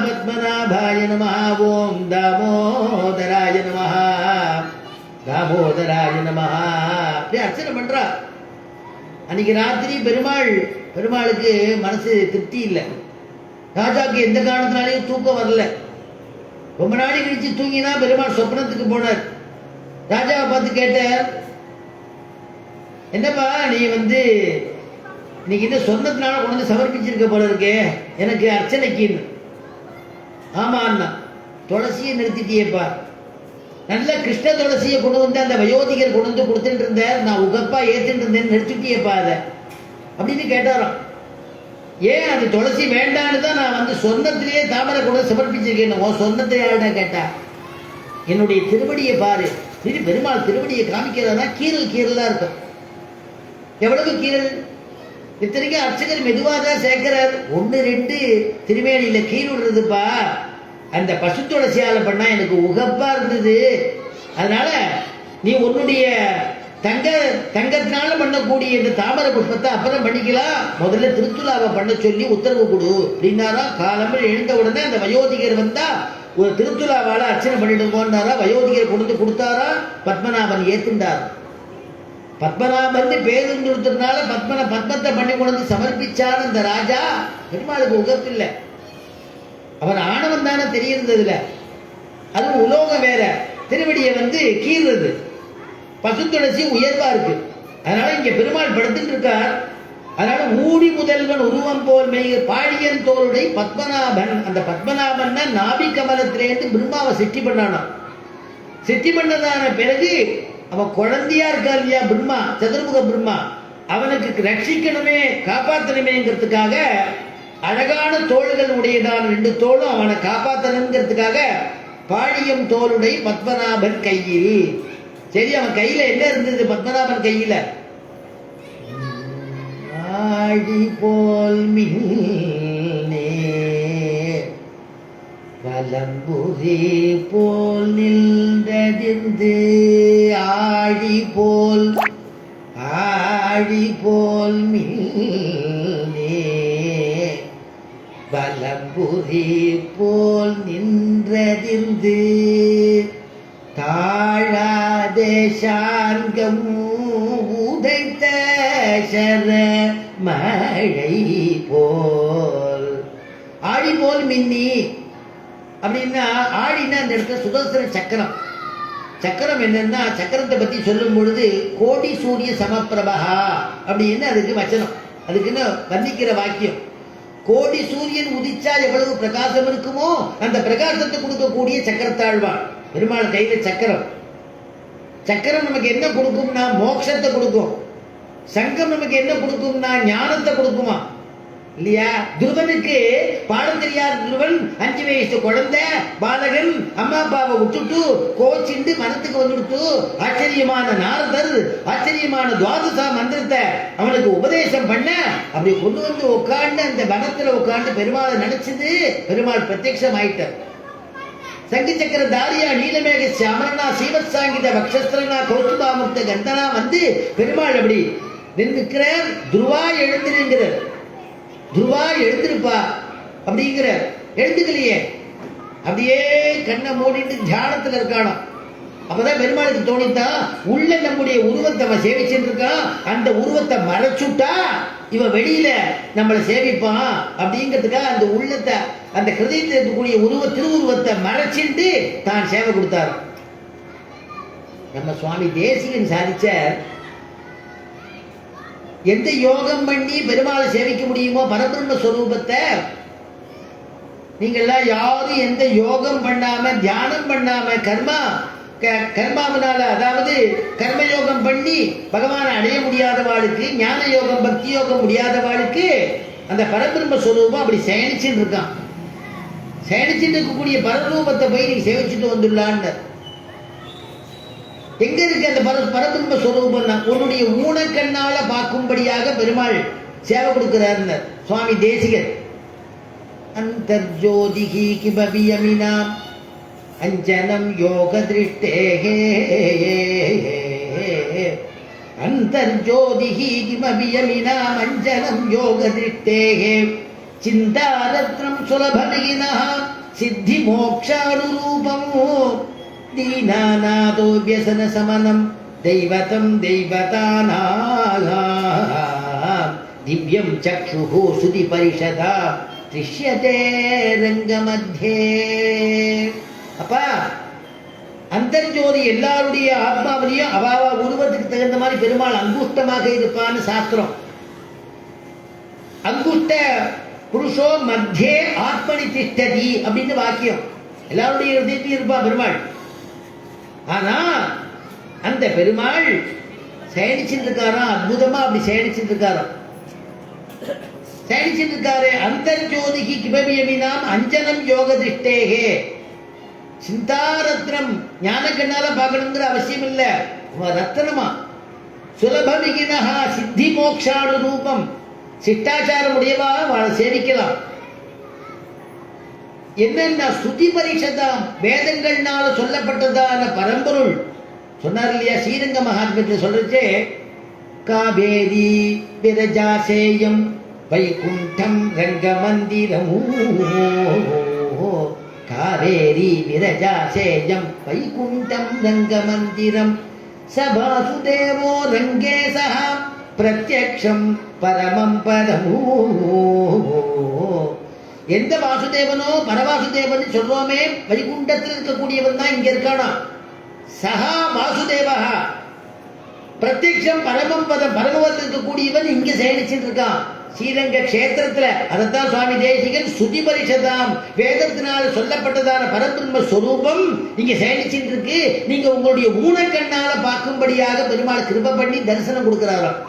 பத்மநாபாய நமஹ, ஓம் தாமோதராய நமஹ, தாமோதராய நமஹ அப்படி அர்ச்சனை பண்றா. அன்னைக்கு ராத்திரி பெருமாளுக்கு மனசு திருப்தி இல்லை. ராஜாவுக்கு எந்த காரணத்தினாலையும் தூக்கம் வரல. ரொம்ப நாளை கழிச்சு தூங்கினா பெருமாள் சொப்னத்துக்கு போனார். ராஜாவை பார்த்து கேட்டார், என்னப்பா நீ வந்து இன்னைக்கு என்ன சொன்னதுனால கொண்டு வந்து சமர்ப்பிச்சிருக்க போல இருக்கே எனக்கு அர்ச்சனைக்குன்னு. ஆமா அண்ணா, துளசியை நிறுத்திட்டியேப்பா, நல்ல கிருஷ்ண துளசியை கொண்டு வந்து அந்த வயோதிகர் கொண்டு வந்து கொடுத்துட்டு இருந்தேன், நான் உகப்பா ஏத்துட்டு இருந்தேன்னு நிறுத்திட்டியேப்பா அதை அப்படின்னு கேட்டாராம். ஏன் அது துளசி வேண்டான்னு தான் நான் வந்து சொந்தத்திலேயே தாமரை கொண்டு சமர்ப்பிச்சிருக்கேன். உன் சொந்தத்தை யாருடா கேட்டா? என்னுடைய திருவடியை பாரு. சரி, பெருமாள் திருவடியை காமிக்கிறதா கீரலா இருக்கும். எவ்வளவு கீரல்! இத்தனைக்கும் அர்ச்சகர் மெதுவாக தான் சேர்க்கிறார். 1-2 திருமேனியில கீழ் விடுறதுப்பா. அந்த பசு துளசியால பண்ணா எனக்கு உகப்பா இருந்தது. அதனால நீ உன்னுடைய தங்கத்தினால பண்ணக்கூடிய இந்த தாமரை புஷ்பத்தை அப்புறம் பண்ணிக்கலாம், முதல்ல திருத்துலாவை பண்ண சொல்லி உத்தரவு கொடு அப்படின்னாரா. காலம்பர் எழுந்த உடனே அந்த வயோதிகர் வந்தா ஒரு திருத்துலாவால அர்ச்சனை பண்ணிடுங்கன்னாரா. வயோதிகர் கொண்டு கொடுத்தாரா. பத்மநாபன் ஏத்துண்டார். பத்மநாபன் பேருந்து கொடுத்ததுனால பத்மத்தை பண்ணி கொண்டு சமர்ப்பிச்சார் அந்த ராஜா. பெருமாளுக்கு உகப்பில்லை, அவன் ஆணவம் தானே தெரியுறதுல. அதுவும் உலோகம் வேற, திருவடியை வந்து கீறுறது. பசுத்துளசி உயர்வா இருக்கு. அதனால இங்க பெருமாள் படுத்துட்டு இருக்கார். அதனால ஊடி முதல்வன் உருவம் போல் பாடியன் தோளுடைய பத்மநாபன். அந்த பத்மநாபன் நாபி கமலத்திலேருந்து பிரம்மாவை சிட்டி பண்ணானா. சிட்டி பண்ணதான பிறகு அவன் குழந்தையா இருக்கா இல்லையா பிரம்மா, சதுர்முக பிரம்மா, அவனுக்கு ரட்சிக்கணுமே காப்பாற்றணுமேங்கிறதுக்காக அழகான தோள்கள் உடையதான 2 தோளும் அவனை காப்பாற்றணுங்கிறதுக்காக பாழியம் தோளுடை பத்மநாபன் கையில். சரி, அவன் கையில என்ன இருந்தது? பத்மநாபன் கையில ஆழி போல் மின்னே வலம்புரி போல் நின்றதிர்ந்து ஆழி போல் மின்னே வலம்புரி போல் நின்றதிர்ந்து தாழாதே சார்கம் உதைத்த சர மழை போல். ஆழி போல் மின்னி அப்படின்னா, ஆழின்னா அந்த இடத்துல சுதர்சன சக்கரம். சக்கரம் என்னன்னா, சக்கரத்தை பத்தி சொல்லும் பொழுது கோடி சூரிய சமப்பிரபா அப்படின்னு அதுக்கு வச்சனம், அதுக்குன்னு வர்ணிக்கிற வாக்கியம். கோடி சூரியன் உதிச்சா எவ்வளவு பிரகாசம் இருக்குமோ அந்த பிரகாசத்தை கொடுக்கக்கூடிய சக்கரத்தாழ்வான் பெருமாள் கையில சக்கரம். சக்கரம் நமக்கு என்ன கொடுக்கும்னா மோட்சத்தை கொடுக்கும். சங்கம் நமக்கு என்ன கொடுக்கும்னா ஞானத்தை கொடுக்குமா இல்லையா? துருவனுக்கு பாடம் தெரியாத துருவன் 5 வயசு குழந்தை பாலகன் அம்மா அப்பாவை விட்டுட்டு கோச்சிண்டு மனத்துக்கு வந்துட்டு ஆச்சரியமான நாரதர் ஆச்சரியமான துவாதசா மந்திரத்தை அவனுக்கு உபதேசம் பண்ண அப்படி கொண்டு வந்து உட்காந்து அந்த வனத்துல உட்காந்து பெருமாளை நினைச்சது பெருமாள் பிரத்யட்சம் ஆயிட்டார். சங்கு சக்கர தாரியா நீலமேக சாமரனா சீவசாங்கித பக்ஷஸ்திரனா கௌசுபாமுக்த கந்தனா வந்து பெருமாள் அப்படி நின்றுக்கிறார். துருவா எழுந்திருக்கிறார். துருவா எழுந்திருப்பா அப்படிங்கிற எழுந்துக்கலையே, அப்படியே கண்ணை மூடிட்டு தியானத்துல இருக்கானோ. அப்பதான் பெருமாளுக்கு தோணித்தான் உள்ள நம்முடைய உருவத்தை அவன் சேவிச்சுட்டு இருக்கான், அந்த உருவத்தை மறைச்சுட்டா இவன் வெளியில நம்மளை சேவிப்பான் அப்படிங்கிறதுக்காக அந்த உள்ளத்தை அந்த ஹிருதயத்தில் இருக்கக்கூடிய திருவுருவத்தை மறைச்சிட்டு தான் சேவை கொடுத்தார். நம்ம சுவாமி தேசிகன் சாதிச்ச எந்த யோகம் பண்ணி பெருமாளை சேவிக்க முடியுமோ பரபிரம்ம ஸ்வரூபத்தை நீங்கள்லாம் யாரும் எந்த யோகம் பண்ணாம தியானம் பண்ணாம கர்மாவனால அதாவது கர்மயோகம் பண்ணி பகவானை அடைய முடியாதவாளுக்கு ஞான யோகம் பக்தி யோகம் முடியாதவாளுக்கு அந்த பரபிரம்ம ஸ்வரூபம் அப்படி சேனிச்சுட்டு இருக்கான். சேனிச்சுட்டு இருக்கக்கூடிய பரரூபத்தை போய் நீ சேவிச்சுட்டு வந்துடலான்னு. எங்க இருக்கு அந்த பரபிரம்ம ஸ்வரூபம்னா உன்னுடைய ஊனக்கண்ணால பார்க்கும்படியாக பெருமாள் சேவை கொடுக்கிறார் சுவாமி தேசிகர். அந்தர்ஜோதிஹி கிபவியமினாம் அஞ்சனம் யோக திருஷ்டேஹே அந்தர்ஜோதிஹி கிமவியமினாம் அஞ்சனம் யோக திருஷ்டேஹே சிந்தாரத்னம் சுலபமிகினஹ சித்தி மோக்ஷானுரூபம் தீனாநாதோ வியசன சமனம் தெய்வதம் தெய்வதானாம் திவ்யம் சக்ஷுஹு சுதி பரிஷதா திருஷ்யதே ரங்கமத்யே. அப்பா அந்தர்ஜோதி எல்லாருடைய ஆத்மாவிலையும் அவாவா உருவத்துக்கு தகுந்த மாதிரி பெருமாள் அங்குஷ்டமாக இருப்பான்னு சாஸ்திரம். அங்குஷ்ட புருஷோ மத்தியே ஆத்மனி திஷ்டதி அப்படின்னு வாக்கியம். எல்லாருடைய ஹிருதயத்திலும் இருப்பா பெருமாள். ஆனா அந்த பெருமாள் சேனிச்சுட்டு இருக்காராம், அற்புதமா அப்படி சேனிச்சுட்டு இருக்காராம். சேனிச்சுட்டு இருக்காரு. அந்தர்ஜோதிகி கிபவியமினாம் அஞ்சனம் யோக திருஷ்டேகே. சிந்தாரத்னம் ஞான கண்ணால பார்க்கணுங்கிற அவசியம் இல்ல, ரத்னமா சுலபமிகினஹா சித்தி மோக்ஷானு ரூபம். சிஷ்டாச்சாரம் உடையவா அவளை சேவிக்கலாம். என்னென்ன சுதி பரிஷதாம் வேதங்கள்னால சொல்லப்பட்டதான பரம்பொருள் சொன்னார் இல்லையா? ஸ்ரீரங்க மகாத்மியத்தில் சொல்றச்சே காவேரி விரஜாசேயம் வைகுண்டம் ரங்கமந்திரம். காவேரி விரஜாசேயம் வைகுண்டம் ரங்கமந்திரம் சபாசுதேவோ ரங்கே சஹ பிரத்யக்ஷம் பரமம் பரமோ. எந்த வாசுதேவனோ பரவாசுதேவன் சொல்றோமே வைகுண்டத்தில் இருக்கக்கூடியவன் தான் இங்க இருக்கானா. சஹா வாசுதேவா பிரத்யக்ஷம் பரமம் பதம் பரமவத்தில் இருக்கக்கூடியவன் இங்க சேனிச்சுட்டு இருக்கான் ஸ்ரீரங்க கஷேத்திரத்துல. அதைத்தான் சுவாமி தேசிகன் சுதி பரிஷதாம் வேதத்தினால் சொல்லப்பட்டதான பரபிரம்ம ஸ்வரூபம் இங்க சேனிச்சுட்டு இருக்கு. நீங்க உங்களுடைய ஊனக்கண்ணால பார்க்கும்படியாக பெருமாள் கிருபை பண்ணி தரிசனம் கொடுக்கிறாராம்.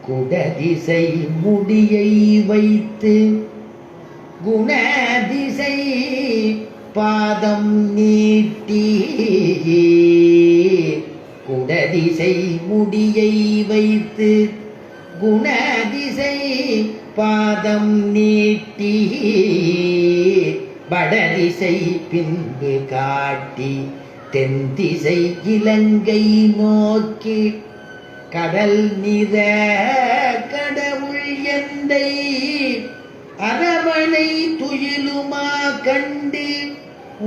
குடதிசை முடியை வைத்து குணதிசை பாதம் நீட்டி குடதிசை முடியை வைத்து குணதிசை பாதம் நீட்டி வடதிசை பின்பு காட்டி தென் திசை இலங்கை நோக்கி கடல் நிற கடவுள் எந்தை அரவணை துயிலுமா கண்டு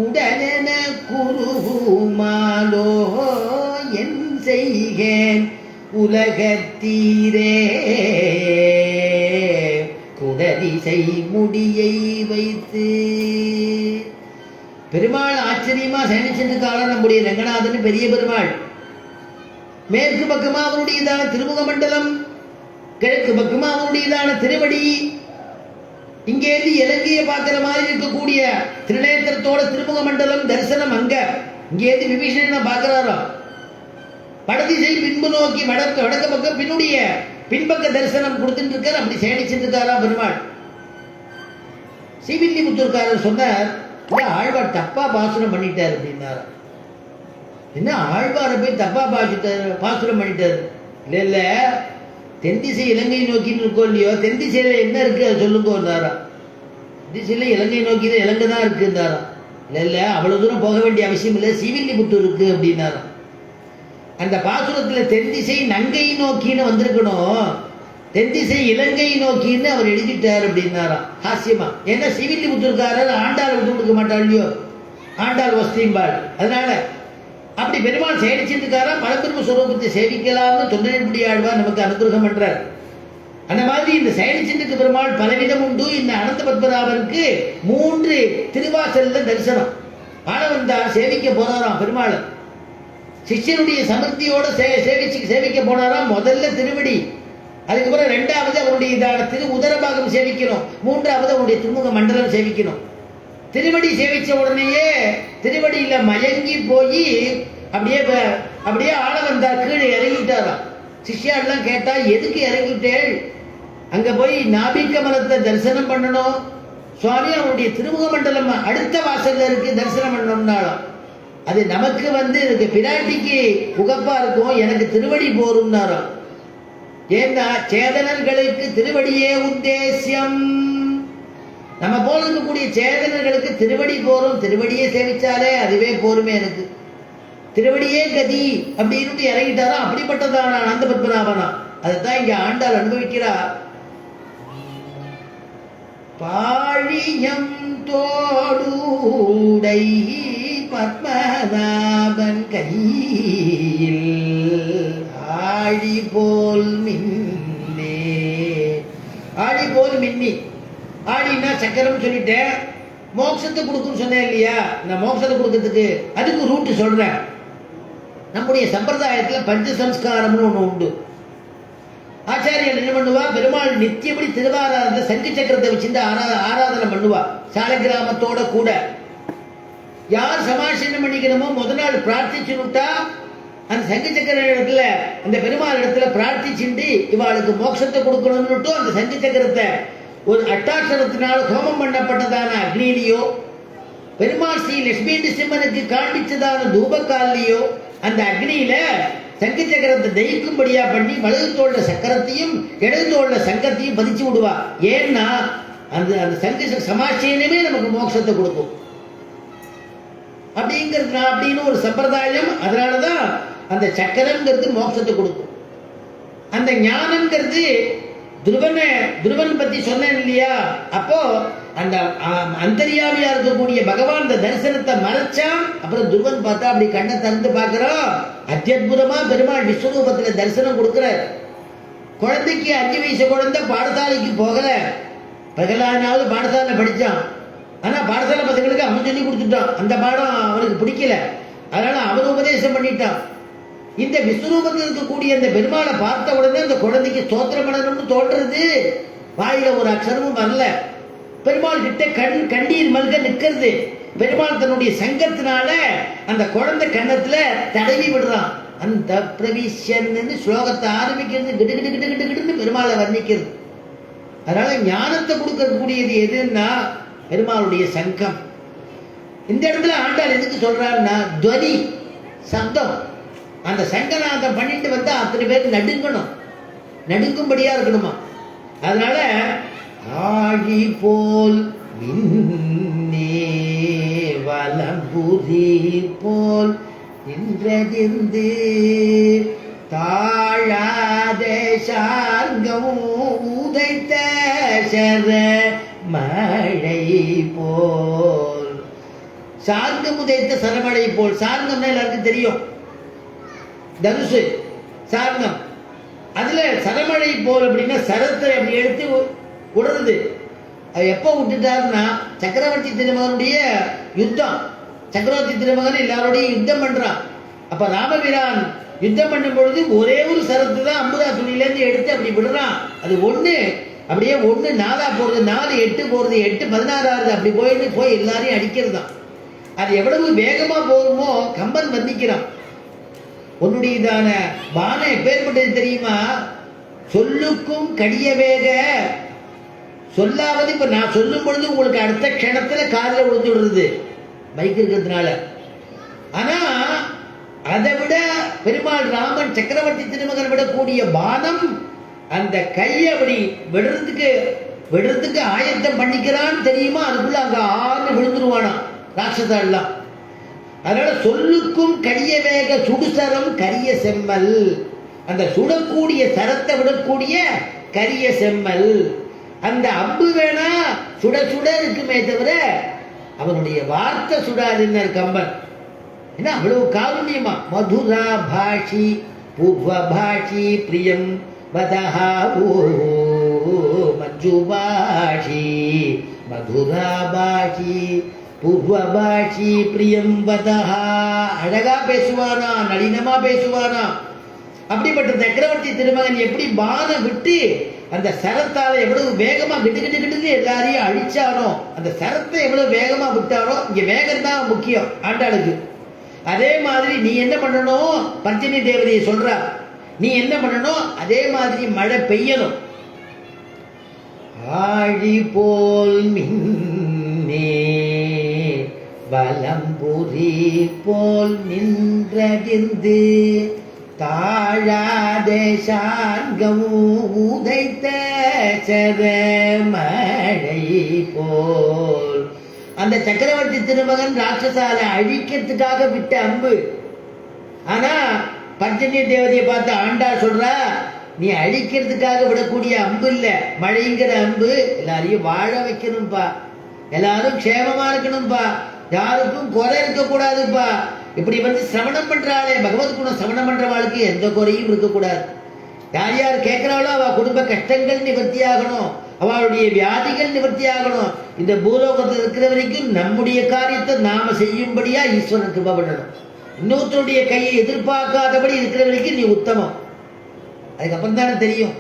உடனென குருகுமாலோ என் செய்கேன் உலகத்தீரே. குடதிசை முடியை வைத்து பெருமாள் ஆச்சரியமா சயனிச்சிருக்காள நம்முடைய ரங்கநாதன் பெரிய பெருமாள். மேற்கு பக்கமா அவனுடையதான திருமுக மண்டலம், கிழக்கு பக்கமா அவனுடையதான திருவடி, இங்கேருந்து இலங்கையை பார்க்கிற மாதிரி இருக்கக்கூடிய திருநேத்திரத்தோட திருமுக மண்டலம் தரிசனம் அங்க. இங்கேருந்து விபீஷணனை பார்க்கிறாரோ, வடதிசை பின்பு நோக்கி வடக்கு பக்கம் பின்னுடைய பின்பக்க தரிசனம் கொடுத்துட்டு இருக்காரு. அப்படி சேனிச்சிருக்காரா பெருமாள். ஸ்ரீவில்லிபுத்தூர்காரர் சொன்னார், ஆழ்வார் தப்பா பாசுரம் பண்ணிட்டார் அப்படின்னாரு. என்ன ஆழ்வாரை போய் தப்பா பாசுரம் பண்ணிட்டாரு? இல்ல இல்ல, தென் திசை இலங்கை நோக்கின்னு இருக்கோ இல்லையோ, தென் திசையில என்ன இருக்கு அது சொல்லுங்கன்னாரா. திசையில இலங்கை நோக்கி தான் இலங்கை தான் இருக்குன்னாரா. இல்ல இல்ல, அவ்வளவு தூரம் போக வேண்டிய அவசியம் இல்லை, ஸ்ரீவில்லிபுத்தூர் இருக்கு அப்படின்னாரா. அந்த பாசுரத்துல தென் திசை நங்கை நோக்கின்னு வந்திருக்கணும், தென் திசை இலங்கை நோக்கின்னு அவர் எழுதிட்டார் அப்படின்னாராம் ஹாஸ்யமா. ஏன்னா ஸ்ரீவில்லிபுத்தூர்காரர் ஆண்டாள் விட்டு கொடுக்க மாட்டாள் இல்லையோ, ஆண்டாள் வஸ்திம்பாள். அதனால அப்படி பெருமாள் சேடிச்சிருக்காரா. பரபிரம்ம ஸ்வரூபத்தை சேவிக்கலாம்னு தொண்டனடி ஆழ்வார் நமக்கு அனுகிரகம் பண்றார். அந்த மாதிரி இந்த சேடிச்சிருக்கு பெருமாள் பலவிதம் உண்டு. இந்த அனந்த பத்மநாபருக்கு 3 திருவாசல்ல தரிசனம். ஆனவந்தார் சேவிக்க போனாராம் பெருமாள். சிஷ்யனுடைய சமிருத்தியோட சேவிக்க போனாராம். முதல்ல திருவடி, அதுக்கப்புறம் 2வது அவருடைய திரு உதரபாகம் சேவிக்கணும், 3வது அவருடைய திருமுக மண்டலம் சேவிக்கணும். திருவடி சேவிச்ச உடனேயே திருவடியில மயங்கி போய் அப்படியே ஆளவந்தார் கீழே இறங்கிட்டாராம். சிஷ்யாலாம் கேட்டா, எதுக்கு இறங்கிட்டேள்? அங்க போய் நாபிகமலத்தை தரிசனம் பண்ணணும் சுவாமி, அவருடைய திருமுக மண்டலம் அடுத்த வாசல்ல இருக்கு, தரிசனம் பண்ணணும்னாலும் அது நமக்கு இருக்கு பிராட்டிக்கு உகப்பா இருக்கும், எனக்கு திருவடி போரும்னாராம். ஏன்னா சேதனர்களுக்கு திருவடியே உத்தேசியம். நம்ம போல இருக்கக்கூடிய சேதனர்களுக்கு திருவடி போரும், திருவடியே சேவிச்சாலே அதுவே போருமே, எனக்கு திருவடியே கதி அப்படின்னு இறங்கிட்டாரா. அப்படிப்பட்டதான அனந்த பத்மநாபனா. அதைத்தான் இங்க ஆண்டாள் அனுபவிக்கிறார். பாழியம் தோடூடை பத்மநாபன் கையில் ஆழி போல் மின்னே. ஆழி போல் மின்னி, ஆழின்னா சக்கரம் சொல்லிட்டேன். மோட்சத்தை கொடுக்குன்னு சொன்னேன் இல்லையா, இந்த மோட்சத்தை கொடுக்கறதுக்கு அதுக்கு ரூட்டு சொல்றேன். நம்முடைய சம்பிரதாயத்துல பஞ்சசம்ஸ்காரம்னு ஒண்ணு உண்டு. ஆச்சாரியர் என்ன பண்ணுவா, பெருமாள் நித்தியப்படி திருவாராதனை சங்கு சக்கரத்தை வச்சுட்டு ஆராதனை பண்ணுவா. சால கிராமத்தோட கூட யார் சமாசனம் பண்ணிக்கணுமோ முத நாள் பிரார்த்திச்சு விட்டா அந்த சங்கு சக்கர இடத்துல, அந்த பெருமாள் இடத்துல பிரார்த்திச்சுட்டு இவாளுக்கு மோட்சத்தை கொடுக்கணும்னுட்டு அந்த சங்கு சக்கரத்தை ஒரு அட்டாட்சரத்தினால் ஹோமம் பண்ணப்பட்டதான அக்னியிலையோ, பெருமாள் ஸ்ரீ லட்சுமி சிம்மனுக்கு காண்பிச்சதான தூபக்காலிலையோ அந்த அக்னியில சங்கு சக்கரத்தை தயிக்கும்படியா பண்ணி வலது தோல்ல சக்கரத்தையும் இடது தோல்ல சங்கத்தையும் பதிச்சு விடுவா. ஏன்னா அந்த அந்த சங்கு சமாச்சயனமே நமக்கு மோட்சத்தை கொடுக்கும் அப்படிங்கிறது அப்படின்னு ஒரு சம்பிரதாயம். அதனாலதான் அந்த சக்கரங்கிறது மோட்சத்தை கொடுக்கும். அந்த ஞானம்ங்கிறது துருவன் பத்தி சொன்னேன் இல்லையா, அப்போ அந்த அந்தரியாமியா இருக்கக்கூடிய பகவான் அந்த தரிசனத்தை மறைச்சான். அப்புறம் துருவன் பார்த்தா அப்படி கண்ணை திறந்து பார்க்கிறோம், அத்தியுதமா பெருமாள் விஸ்வரூபத்துல தரிசனம் கொடுக்கிறார். குழந்தைக்கு 5 வயசு குழந்தை பாடசாலைக்கு போகல, பகலானாவது பாடசாலை படிச்சான். ஆனா பாடசாலை பசங்களுக்கு அவன் சொல்லி கொடுத்துட்டான், அந்த பாடம் அவனுக்கு பிடிக்கல, அதனால அவன் உபதேசம் பண்ணிட்டான். இந்த விஸ்வரூபத்தில் இருக்கக்கூடிய அந்த பெருமாளை பார்த்த உடனே அந்த குழந்தைக்கு ஸ்தோத்திரம் பண்ணணும்னு தோன்றது, வாயில ஒரு அக்ஷரமும் வரல. பெருமாள் கிட்ட கண்ணீர் மல்க நிக்கிறது. பெருமாள் தன்னுடைய சங்கத்தினால அந்த குழந்தை கண்ணத்துல தடவி விடுறான். அந்த பிரவிஷ்யன்னு ஸ்லோகத்தை ஆரம்பிக்கிறது கிட்டு கிட்டு கிட்டு கிட்டு கிட்டுன்னு பெருமாளை வர்ணிக்கிறது. அதனால ஞானத்தை கொடுக்கக்கூடியது எதுன்னா பெருமாளுடைய சங்கம். இந்த இடத்துல ஆண்டாள் எதுக்கு சொல்றாருன்னா துவனி சப்தம். அந்த சங்கநாதம் பண்ணிட்டு வந்தா அத்தனை பேர் நடுங்கணும், நடுங்கும்படியா இருக்கணுமா. அதனால ஆழி போல் மின்னே வலம்புரி போல் நின்றதிருந்து தாழாத சார்கம் உதைத்த சர மழை போல். சார்கம் உதைத்த சரமழை போல். சார்கம்னா எல்லாருக்கும் தெரியும், தனுசு சார்கம். அதுல சரமழை போல் அப்படின்னா சரத்தை அப்படி எடுத்து விடுறது. அது எப்போ விட்டுட்டாருன்னா சக்கரவர்த்தி திருமகனுடைய யுத்தம். சக்கரவர்த்தி திருமகன் எல்லாரோடையும் யுத்தம் பண்றான். அப்ப ராமபிரான் யுத்தம் பண்ணும் பொழுது ஒரே ஒரு சரத்து தான் அம்புதா துணியிலேருந்து எடுத்து அப்படி விடுறான். அது ஒண்ணு அப்படியே 1 4 போறது, 4 8 போறது, 8 16 அப்படி போய் எல்லாரையும் அடிக்கிறது தான். அது எவ்வளவு வேகமா போகுமோ கம்பன் வர்ணிக்கிறான். உன்னுடையதான பானம் எப்பேற்பட்டது தெரியுமா? சொல்லுக்கும் கடிய வேக. சொல்லாவது இப்ப நான் சொல்லும் பொழுது உங்களுக்கு அடுத்த க்ஷணத்துல காதில் விழுந்து விடுறது மைக் இருக்கிறதுனால. ஆனா அதை விட பெருமாள் ராமன் சக்கரவர்த்தி திருமகன் விடக்கூடிய பானம் அந்த கையை அப்படி விடுறதுக்கு ஆயத்தம் பண்ணிக்கிறான்னு தெரியுமா? அதுக்குள்ள அங்க ஆறு விழுந்துருவானா ராட்சசா எல்லாம். அதனால சொல்லுக்கும் கடிய வேக சுடுசரம் கரிய செம்மல். அந்த சுடக்கூடிய சரத்தை விடக்கூடிய கரிய செம்மல். அந்த அம்பு வேணா சுட சுட இருக்குமே தவிர அவனுடைய வார்த்தை சுடாதுன்னு கம்பன். ஏன்னா அவ்வளவு காருண்யமா. மதுரா பாஷி பூர்வ பாஷி பிரியம் வதஹா மஞ்சு பாஷி மதுரா பாஷி பூர்வ பாஷி பிரியம் வதஹா. அழகா பேசுவானா, நளினமா பேசுவானா. அப்படிப்பட்ட சக்கரவர்த்தி திருமகன் எப்படி பானம் விட்டு அந்த சரத்தால எவ்வளவு வேகமா கிட்டு கிட்டு கிட்டு எல்லாரையும் அழிச்சானோ, அந்த சரத்தை எவ்வளவு வேகமா விட்டானோ. இங்க வேகம் தான் முக்கியம் ஆண்டாளுக்கு. அதே மாதிரி நீ என்ன பண்ணணும், பஞ்சமி தேவதையை சொல்றா, நீ என்ன பண்ணணும், அதே மாதிரி மழை பெய்யணும். ஆழி போல் மின்னே வலம்புரி போல் நின்றதிந்து தாழாதே சார்கம் உதைத்த சர மழை போல். அந்த சக்கரவர்த்தி திருமகன் ராட்சசால அழிக்கிறதுக்காக விட்ட அம்பு. ஆனா பஞ்சமி தேவதையை பார்த்து ஆண்டாள் சொல்றா, நீ அழிக்கிறதுக்காக விடக்கூடிய அம்பு இல்ல, மழைங்கிற அம்பு எல்லாரையும் வாழ வைக்கணும்பா, எல்லாரும் க்ஷேமமா இருக்கணும்பா, யாருக்கும் குறை இருக்க கூடாதுப்பா. இப்படி சிரவணம் பண்றாளே பகவத் குணம் சிரவணம் பண்றவாளுக்கு எந்த குறையும் இருக்கக்கூடாது. யார் யார் கேட்கிறாளோ அவ குடும்ப கஷ்டங்கள் நிவர்த்தி ஆகணும், அவளுடைய வியாதிகள் நிவர்த்தி ஆகணும். இந்த பூலோகத்தில் இருக்கிற வரைக்கும் நம்முடைய காரியத்தை நாம செய்யும்படியா ஈஸ்வரன் கிருபை பண்ணணும். இன்னொருத்தருடைய கையை எதிர்பார்க்காதபடி இருக்கிற வரைக்கும் நீ உத்தமம். அதுக்கப்புறம் தானே தெரியும்.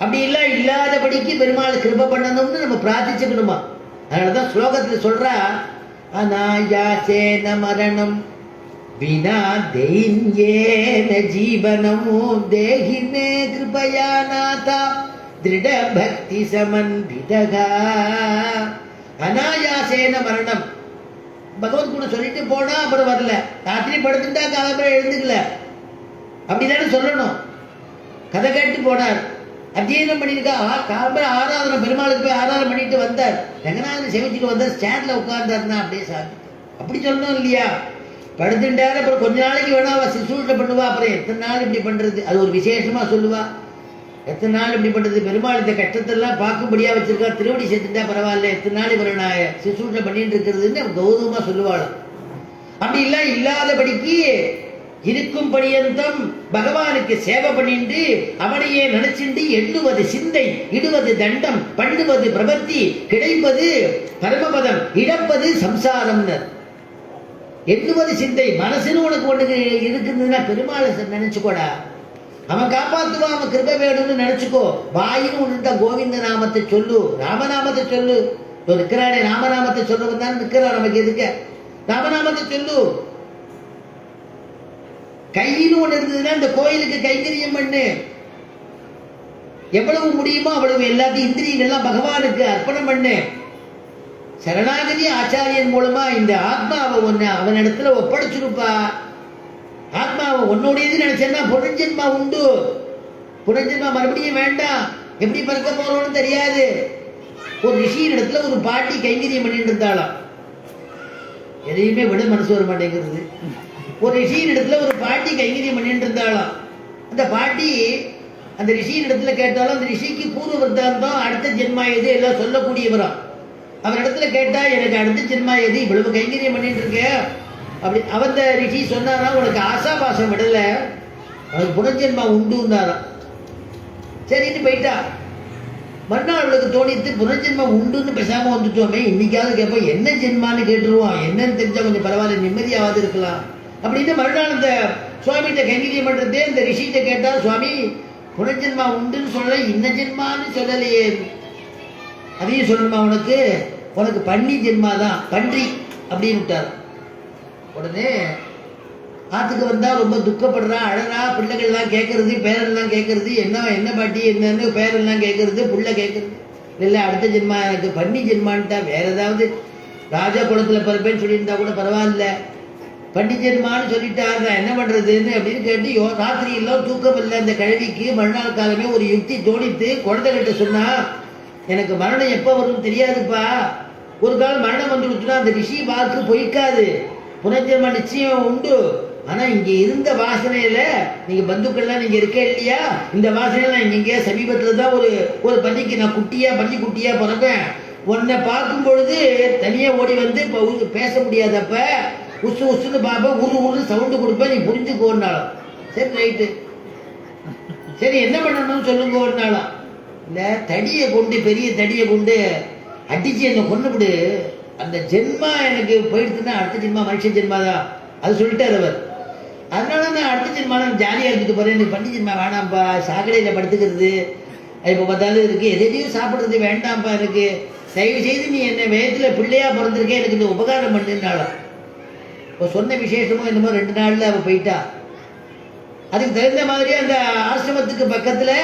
அப்படி இல்லாதபடிக்கு பெருமாள் கிருபை பண்ணணும்னு நம்ம பிரார்த்திச்சுக்கணுமா. அதனாலதான் ஸ்லோகத்தில் சொல்றா, அநாயாசேன மரணம் வினா தைன்யேன ஜீவனமோ தேஹி மே கிருபயா நாதா திருட பக்தி சமன்விதகா. அநாயாசேன மரணம். பகவத் குணம் சொல்லிட்டு போனா அப்புறம் வரல, ராத்திரி படுத்துட்டா காலம்பரம் எழுந்துக்கல, அப்படிதானே சொல்லணும். கதை கேட்டு போனார், அத்தியனம் பண்ணிருக்கா, காலம்பரம் ஆராதனை பெருமாளுக்கு போய் ஆராதனை பண்ணிட்டு வந்தார், ரங்கநாதன் செவிச்சுட்டு வந்தார், ஸ்டாண்ட்ல உட்கார்ந்தாருன்னா அப்படியே சாப்பிட்டு அப்படி சொல்லணும் இல்லையா. படுத்துட்டாரு, அப்புறம் கொஞ்ச நாளைக்கு வேணா அவ சிசூஷை பண்ணுவா, அப்புறம் எத்தனை நாள் இப்படி பண்றது, அது ஒரு விசேஷமா சொல்லுவா. எத்தனை நாள் இப்படி பண்றது, பெருமாள் இந்த கஷ்டத்தெல்லாம் பார்க்கும்படியா வச்சிருக்கா, திருவடி சேர்த்துட்டா பரவாயில்ல, எத்தனை நாள் இவரை நான் சிசூஷை பண்ணிட்டு இருக்கிறதுன்னு கௌரவமா சொல்லுவாளாம். அப்படி இல்லாதபடிக்கு இருக்கும் பரியந்தம் பகவானுக்கு சேவை பண்ணிட்டு அவனையே நினைச்சிட்டு எண்ணுவது சிந்தை, இடுவது தண்டம், பண்ணுவது பிரபத்தி, கிடைப்பது பரமபதம், இழப்பது சம்சாரம். எண்ணுவது சிந்தை. மனசுன்னு உனக்கு ஒண்ணு இருக்குதுன்னா பெருமாளை நினைச்சுக்கோடா, அவன் காப்பாத்துவான், அவன் கிருபை வேணும்னு நினைச்சுக்கோ. வாயின்னு ஒண்ணு கோவிந்த நாமத்தை சொல்லு, ராமநாமத்தை சொல்லு. இருக்கிறானே ராமநாமத்தை சொல்றவன் தான் இருக்கிறான், நமக்கு எதுக்க ராமநாமத்தை சொல்லு. கைன்னு ஒண்ணு இருந்ததுன்னா இந்த கோயிலுக்கு கைங்கரியம் பண்ணு. எவ்வளவு முடியுமோ அவ்வளவு எல்லாத்தையும் இந்திரியங்கள்லாம் பகவானுக்கு அர்ப்பணம் பண்ணு. சரணாகதி ஆச்சாரியன் மூலமா இந்த ஆத்மாவை ஒன்னு அவனிடத்துல ஒப்படைச்சிருப்பா. ஆத்மாவை உன்னோடையது நினைச்சேன்னா புனர்ஜென்மா உண்டு. புனர்ஜென்மா மறுபடியும் வேண்டாம். எப்படி பிறக்க போறோம்னு தெரியாது. ஒரு ரிஷியின் இடத்துல ஒரு பாட்டி கைங்கரியம் பண்ணிட்டு இருந்தாலாம். எதையுமே விட மனசு வர மாட்டேங்கிறது. ஒரு ரிஷியின் இடத்துல ஒரு பாட்டி கைங்கரியம் பண்ணிட்டு இருந்தாலாம். அந்த பாட்டி அந்த ரிஷியின் இடத்துல கேட்டாலும் அந்த ரிஷிக்கு பூர்வ விருத்தாந்தம் அடுத்த ஜென்மா எது எல்லாம் சொல்லக்கூடியவராம். அவர் இடத்துல கேட்டா எனக்கு அடுத்த ஜென்மா எது, இவ்வளவு கைங்கரியம் பண்ணிட்டு இருக்க அப்படி அவந்த ரிஷி சொன்னாரா, உனக்கு ஆசாபாசம் விடல, அவனுக்கு புனர்ஜென்மா உண்டுன்னாராம். சரின்னு போயிட்டா. மறுநாள் அவளுக்கு தோணித்து புனர்ஜென்மா உண்டுன்னு பேசாம வந்துட்டோமே, இன்னைக்காவது கேட்போம் என்ன ஜென்மான்னு கேட்டுருவோம், என்னன்னு தெரிஞ்சா கொஞ்சம் பரவாயில்ல நிம்மதியாவது இருக்கலாம் அப்படின்னு மறுநாள் அந்த சுவாமிகிட்ட கைங்கரியம் பண்றதே இந்த ரிஷிகிட்ட கேட்டா, சுவாமி புனர்ஜென்மா உண்டுன்னு சொல்ல இன்ன ஜென்மான்னு சொல்லலையே, அதையும் சொல்லணுமா உனக்கு, உனக்கு பன்னி ஜென்மா தான் பன்றி அப்படின்னு விட்டார். உடனே ஆத்துக்கு வந்தா ரொம்ப துக்கப்படுறா, அழறா, பிள்ளைகள்லாம் கேட்கறது, பேரெல்லாம் கேட்கறது, என்ன என்ன பாட்டி என்னன்னு பேரெல்லாம் கேட்கறது, புள்ள கேட்கறது. இல்லை அடுத்த ஜென்மா எனக்கு பன்னி ஜென்மான்ட்டா, வேற ஏதாவது ராஜா குளத்துல பிறப்பேன்னு சொல்லியிருந்தா கூட பரவாயில்ல, பன்னி ஜென்மான்னு சொல்லிட்டாரு, நான் என்ன பண்றதுன்னு அப்படின்னு கேட்டு ராத்திரி எல்லாம் தூக்கம் இல்லை. இந்த கிழவிக்கு மறுநாள் காலமே ஒரு யுக்தி தோணித்து குழந்தைகிட்ட சொன்னா, எனக்கு மரணம் எப்போ வரும்னு தெரியாதுப்பா, ஒரு காலம் மரணம் வந்து கொடுத்துனா அந்த ரிஷி வாக்கு பொய்க்காது, புனர்ஜென்மா நிச்சயம் உண்டு. ஆனா இங்க இருந்த வாசனையில நீங்க பந்துக்கள்லாம் நீங்க இருக்க இல்லையா, இந்த வாசனையில நான் இங்க சமீபத்துலதான் ஒரு பன்னிக்கு நான் பன்னி குட்டியா பிறப்பேன். உன்னை பார்க்கும் பொழுது தனியா ஓடி வந்து பேச முடியாதப்ப உசு உசுன்னு பார்ப்பேன், உரு சவுண்டு கொடுப்பேன், நீ புரிஞ்சுக்கோன்னாலும். சரி ரைட்டு, சரி என்ன பண்ணணும்னு சொல்லுங்கன்னாலும். இல்ல தடியை கொண்டு பெரிய தடியை கொண்டு அடிச்சு என்னை கொண்டுவிடு, அந்த ஜென்மா எனக்கு போயிடுச்சுன்னா அடுத்த ஜென்மா மனுஷ ஜென்மா தான், அது சொல்லிட்டார் அவர். அதனால நான் அடுத்த ஜென்மா நான் ஜாலியாக இருந்துட்டு போறேன், எனக்கு பன்னி ஜென்மா வேணாம்ப்பா, சாக்கடையில் படுத்துக்கிறது இப்போ பார்த்தாலும் இருக்கு, எதையும் சாப்பிட்றது வேண்டாம்ப்பா, எனக்கு தயவு செய்து நீ என்னை வேகத்தில் பிள்ளையா பிறந்திருக்கேன், எனக்கு இந்த உபகாரம் பண்ணுனாலும். இப்போ சொன்ன விசேஷமும் என்னமோ 2 நாள்ல அவள் போயிட்டா. அதுக்கு தகுந்த மாதிரியே அந்த ஆசிரமத்துக்கு பக்கத்தில்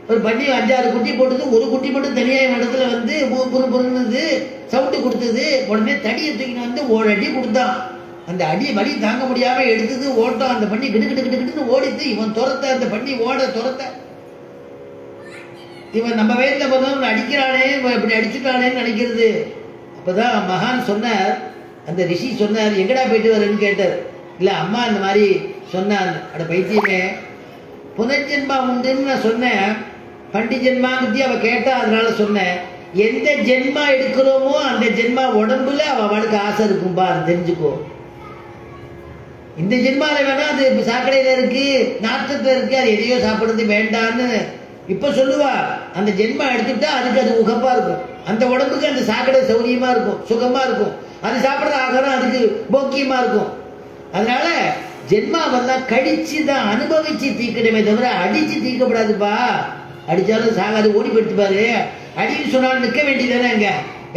ஒரு பன்னி 5-6 குட்டி போட்டது, ஒரு குட்டி மட்டும் தனியாக இடத்துல வந்து புருந்தது சவுண்டு கொடுத்தது. உடனே தடியை தூக்கின்னு வந்து ஒரு அடி கொடுத்தான். அந்த அடி வலி தாங்க முடியாம எடுத்தது ஓட்டம், அந்த பண்ணி கிடுக்கிட்டு ஓடித்து. இவன் துரத்த, அந்த பண்ணி ஓட துரத்த, இவன் நம்ம வயதுல போதும் அடிக்கிறானே, இப்படி அடிச்சுட்டானேன்னு நினைக்கிறது. அப்பதான் மகான் சொன்னார், அந்த ரிஷி சொன்னார், எங்கடா போயிட்டு வரேன்னு கேட்டார். இல்ல அம்மா இந்த மாதிரி சொன்னான், அட பைத்தியமே புனர்ஜென்மா உண்டுன்னு நான் சொன்னேன், பண்டி ஜென்மாங்கிறதையும் அவ கேட்டா, அதனால சொன்னேன். எந்த ஜென்மா எடுக்கிறோமோ அந்த ஜென்மா உடம்புல அவளுக்கு ஆசை இருக்கும்பா, அது தெரிஞ்சுக்கோ. இந்த ஜென்மால வேணா அது சாக்கடையில இருக்கு, நாட்டத்துல இருக்கு, அது எதையோ சாப்பிடுறது வேண்டான்னு இப்ப சொல்லுவா. அந்த ஜென்மா எடுத்துட்டா அதுக்கு அது உகப்பா இருக்கும், அந்த உடம்புக்கு அந்த சாக்கடை சௌரியமா இருக்கும், சுகமா இருக்கும், அது சாப்பிடுற ஆகாரம் அதுக்கு போக்கியமா இருக்கும். அதனால ஜென்மாவெல்லாம் கடிச்சு தான் அனுபவிச்சு தீக்கணுமே தவிர அடிச்சு தீக்கப்படாதுப்பா. அடிச்சாலும் சாகாது, ஓடி போயிட்டு பாரு. அடின்னு சொன்னாலும் நிற்க வேண்டியதானே, அங்க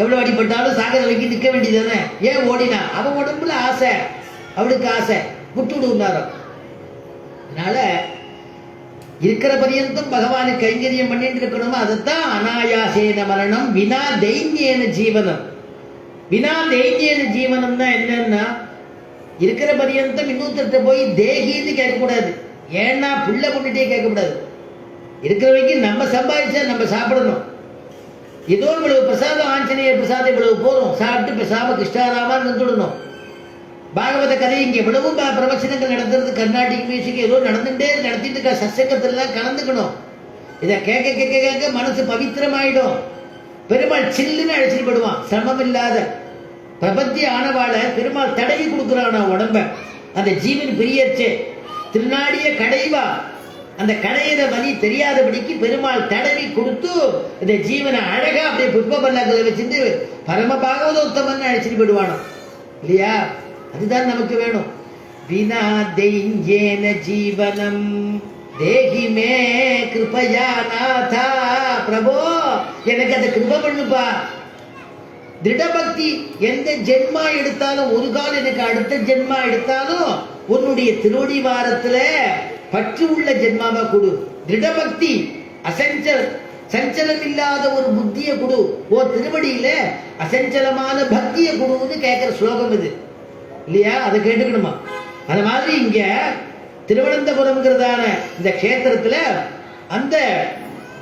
எவ்வளவு அடிப்பட்டாலும் சாகர வைக்க நிற்க வேண்டியதானே. ஏன் ஓடினா, அவன் உடம்புல ஆசை, அவளுக்கு ஆசை, விட்டுடுனாரோ. அதனால இருக்கிற பரியந்தம் பகவானுக்கு கைங்கரியம் பண்ணிட்டு இருக்கணுமோ, அதைத்தான் அனாயாசேன மரணம் வினா தைன்யேன ஜீவனம். வினா தைன்யேன ஜீவனம் தான் என்னன்னா, இருக்கிற பரியந்தம் இன்னொருத்தர்கிட்ட போய் தேகின்னு கேட்கக்கூடாது, ஏன்னா புள்ள கொண்டுட்டே கேட்கக்கூடாது. இருக்கிறவைக்கு நம்ம சம்பாதிச்சா நம்ம சாப்பிடணும். ஏதோ இவ்வளவு பிரசாதம், ஆஞ்சநேய பிரசாதம் இவ்வளவு போறோம், சாப்பிட்டு பேசாம கிருஷ்ணாராமா இருந்துடணும். பாகவத கதை இங்க இவ்வளவும் பிரவச்சனங்கள் நடத்துறது, கர்நாடிக் மியூசிக் ஏதோ நடத்திட்டு இருக்க சத்சங்கத்துல கலந்துக்கணும். இதை கேட்க கேட்க கேட்க மனசு பவித்திரமாயிடும். பெருமாள் சில்லுன்னு அழைச்சிட்டு போடுவான். சிரமம் இல்லாத பிரபத்தி ஆனவாள பெருமாள் தடவி கொடுக்குறான் உடம்ப. அந்த ஜீவன் பிரியச்சே திருநாடிய கடைவா, அந்த கடையிற வலி தெரியாதபடிக்கு பெருமாள் தடவி கொடுத்து இந்த ஜீவனை அழகா அப்படியே புஷ்ப பல்லாக்களை வச்சுட்டு பரம பாகவதோத்தமன் அழைச்சிட்டு போயிடுவானோ இல்லையா. அதுதான் நமக்கு வேணும். வினா தெய்யேன ஜீவனம் தேகி மே கிருபயா நாதா. பிரபோ எனக்கு அதை கிருப பண்ணுப்பா. திருடபக்தி எந்த ஜென்மா எடுத்தாலும், ஒரு கால் எனக்கு அடுத்த ஜென்மா எடுத்தாலும் உன்னுடைய திருவடி வாரத்துல பற்று உள்ள ஜென்மாவா கொடு. திருடபக்தி சஞ்சலம் இல்லாத ஒரு புத்திய குடு, ஓ திருவடியில அசஞ்சலமான பக்திய குடுன்னு கேட்கிற ஸ்லோகம் இது இல்லையா? அதை கேட்டுக்கணுமா? அந்த மாதிரி இங்க திருவனந்தபுரம்ங்கிறதான இந்த கஷேத்திரத்துல அந்த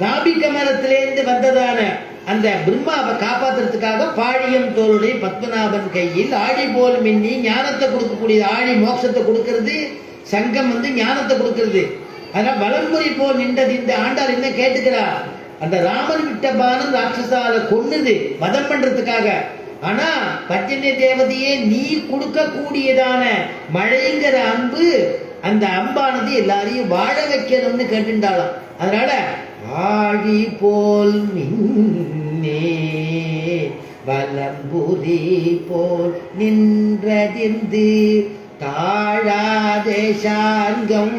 நாபிக மரத்திலேருந்து வந்ததான அந்த பிரம்மாவை காப்பாத்துறதுக்காக பாழியம் தோளுடைய பத்மநாபன் கையில் ஆழி போல் மின்னி ஞானத்தை கொடுக்கக்கூடிய, ஆழி மோட்சத்தை கொடுக்கிறது, சங்கம் ஞானத்தை கொடுக்கிறது. அதனால வலம்புரி போல் நின்றது இந்த ஆண்டாள் என்ன கேட்டுக்கிறா, அந்த ராமன் விட்ட பானம் ராட்சசால கொன்னுது வதம் பண்றதுக்காக. ஆனா பத்தினி தேவதையே நீ கொடுக்கக்கூடியதான மழைங்கிற அன்பு, அந்த அம்பானது எல்லாரையும் வாழ வைக்கணும்னு கேட்டுண்டாளாம். அதனால ஆழி போல் மின்னே வலம்புரி போல் நின்றதிர்ந்து தாழாதே சார்கம்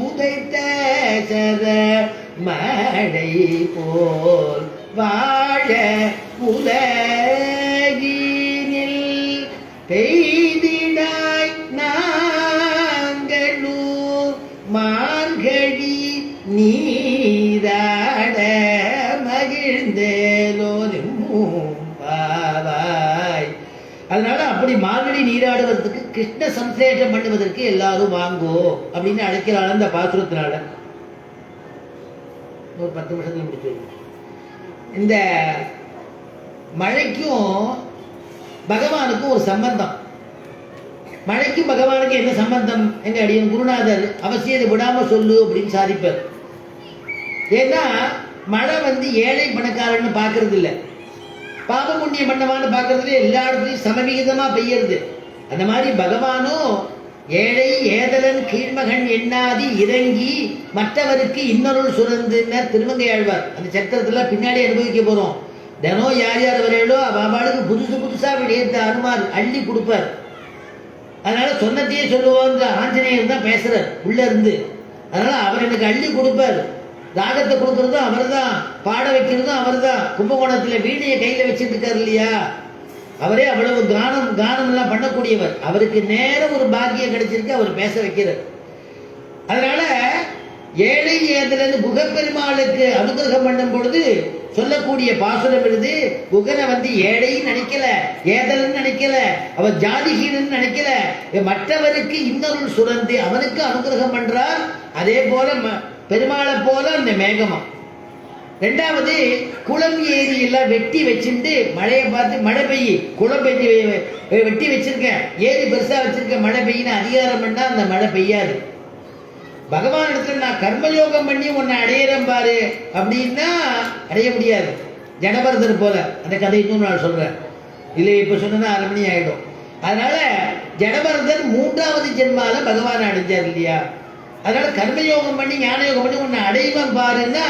உதைத்த சர மழை போல் வாழ உலகினில் பெய்திடாய் நாங்களூ மார்கழி நீராட மகிழ்ந்தேலோரும் பாவாய். அதனால அப்படி மார்கழி நீராடுவதற்கு, கிருஷ்ண சம்சேஷம் பண்ணுவதற்கு எல்லாரும் வாங்கோ அப்படின்னு அழைக்கிறாள் அந்த பாசுரத்தினால. ஒரு 10 நிமிஷத்துல முடிச்சு. இந்த மழைக்கும் பகவானுக்கும் ஒரு சம்பந்தம். மழைக்கும் பகவானுக்கு என்ன சம்பந்தம்? எங்க அடியன் குருநாதர் அவசியத்தை விடாம சொல்லு அப்படின்னு சாதிப்பார். ஏன்னா மழை ஏழை பணக்காரன்னு பாக்குறது இல்லை, பாப புண்ணிய பண்ணவான்னு பாக்குறதுல எல்லா இடத்துலையும் சமவிகிதமா பெய்யறது. அந்த மாதிரி பகவானும் ஏழை ஏதலன் கீழ்மகன் எண்ணாதி இறங்கி மற்றவருக்கு இன்னொருள் சுரந்துன்னு திருமங்கை ஆழ்வார் அந்த சக்கரத்துல பின்னாடி அனுபவிக்க போறோம். தினம் யார் யார் வரையிலோ அவளுக்கு புதுசு புதுசா விடயத்தை அனுமார் அள்ளி கொடுப்பார். அதனால சொன்னத்தையே சொல்லுவோம், ஆஞ்சநேயர் தான் பேசுறார் உள்ள இருந்து. அதனால அவர் எனக்கு அள்ளி கொடுப்பார். ராகத்தை கொடுக்கறதும் அவர் தான், பாட வைக்கிறதும் அவர் தான். கும்பகோணத்துல வீணையை கையில வச்சுட்டு இருக்காரு இல்லையா, அவரே அவ்வளவு கானம் எல்லாம் பண்ணக்கூடியவர். அவருக்கு நேரம் ஒரு பாக்கியம் கிடைச்சிருக்கு, அவர் பேச வைக்கிறார். அதனால ஏழை ஏதலன்னு குகப்பெருமாளுக்கு அனுகிரகம் பண்ணும் பொழுது சொல்லக்கூடிய பாசுரம் எழுது. குகனை ஏழைன்னு நினைக்கல, ஏதலன்னு நினைக்கல, அவர் ஜாதிகீரன்னு நினைக்கல, மற்றவருக்கு இன்னொரு சுரந்து அவனுக்கு அனுகிரகம் பண்றார். அதே போல பெருமாளை போல அந்த மேகமா. ரெண்டாவது குளம் ஏரி எல்லாம் வெட்டி வச்சுட்டு மழையை பார்த்து மழை பெய்யு, குளம் பெய்ய வெட்டி வச்சிருக்கேன், ஏரி பெருசா வச்சிருக்கேன், மழை பெய்யின்னு அதிகாரம் பண்ணா அந்த மழை பெய்யாது. பகவான் இடத்துல நான் கர்மயோகம் பண்ணி உன்னை அடையிறேன் பாரு அப்படின்னா அடைய முடியாது. ஜனபரதர் போல அந்த கதை இன்னொரு நாள் சொல்றேன், இல்லை இப்ப சொன்னா 1/2 மணி ஆயிடும். அதனால ஜனபரதர் 3வது ஜென்மால பகவான் அடைஞ்சார் இல்லையா. அதனால கர்மயோகம் பண்ணி ஞான யோகம் பண்ணி உன்னை அடைவன் பாருன்னா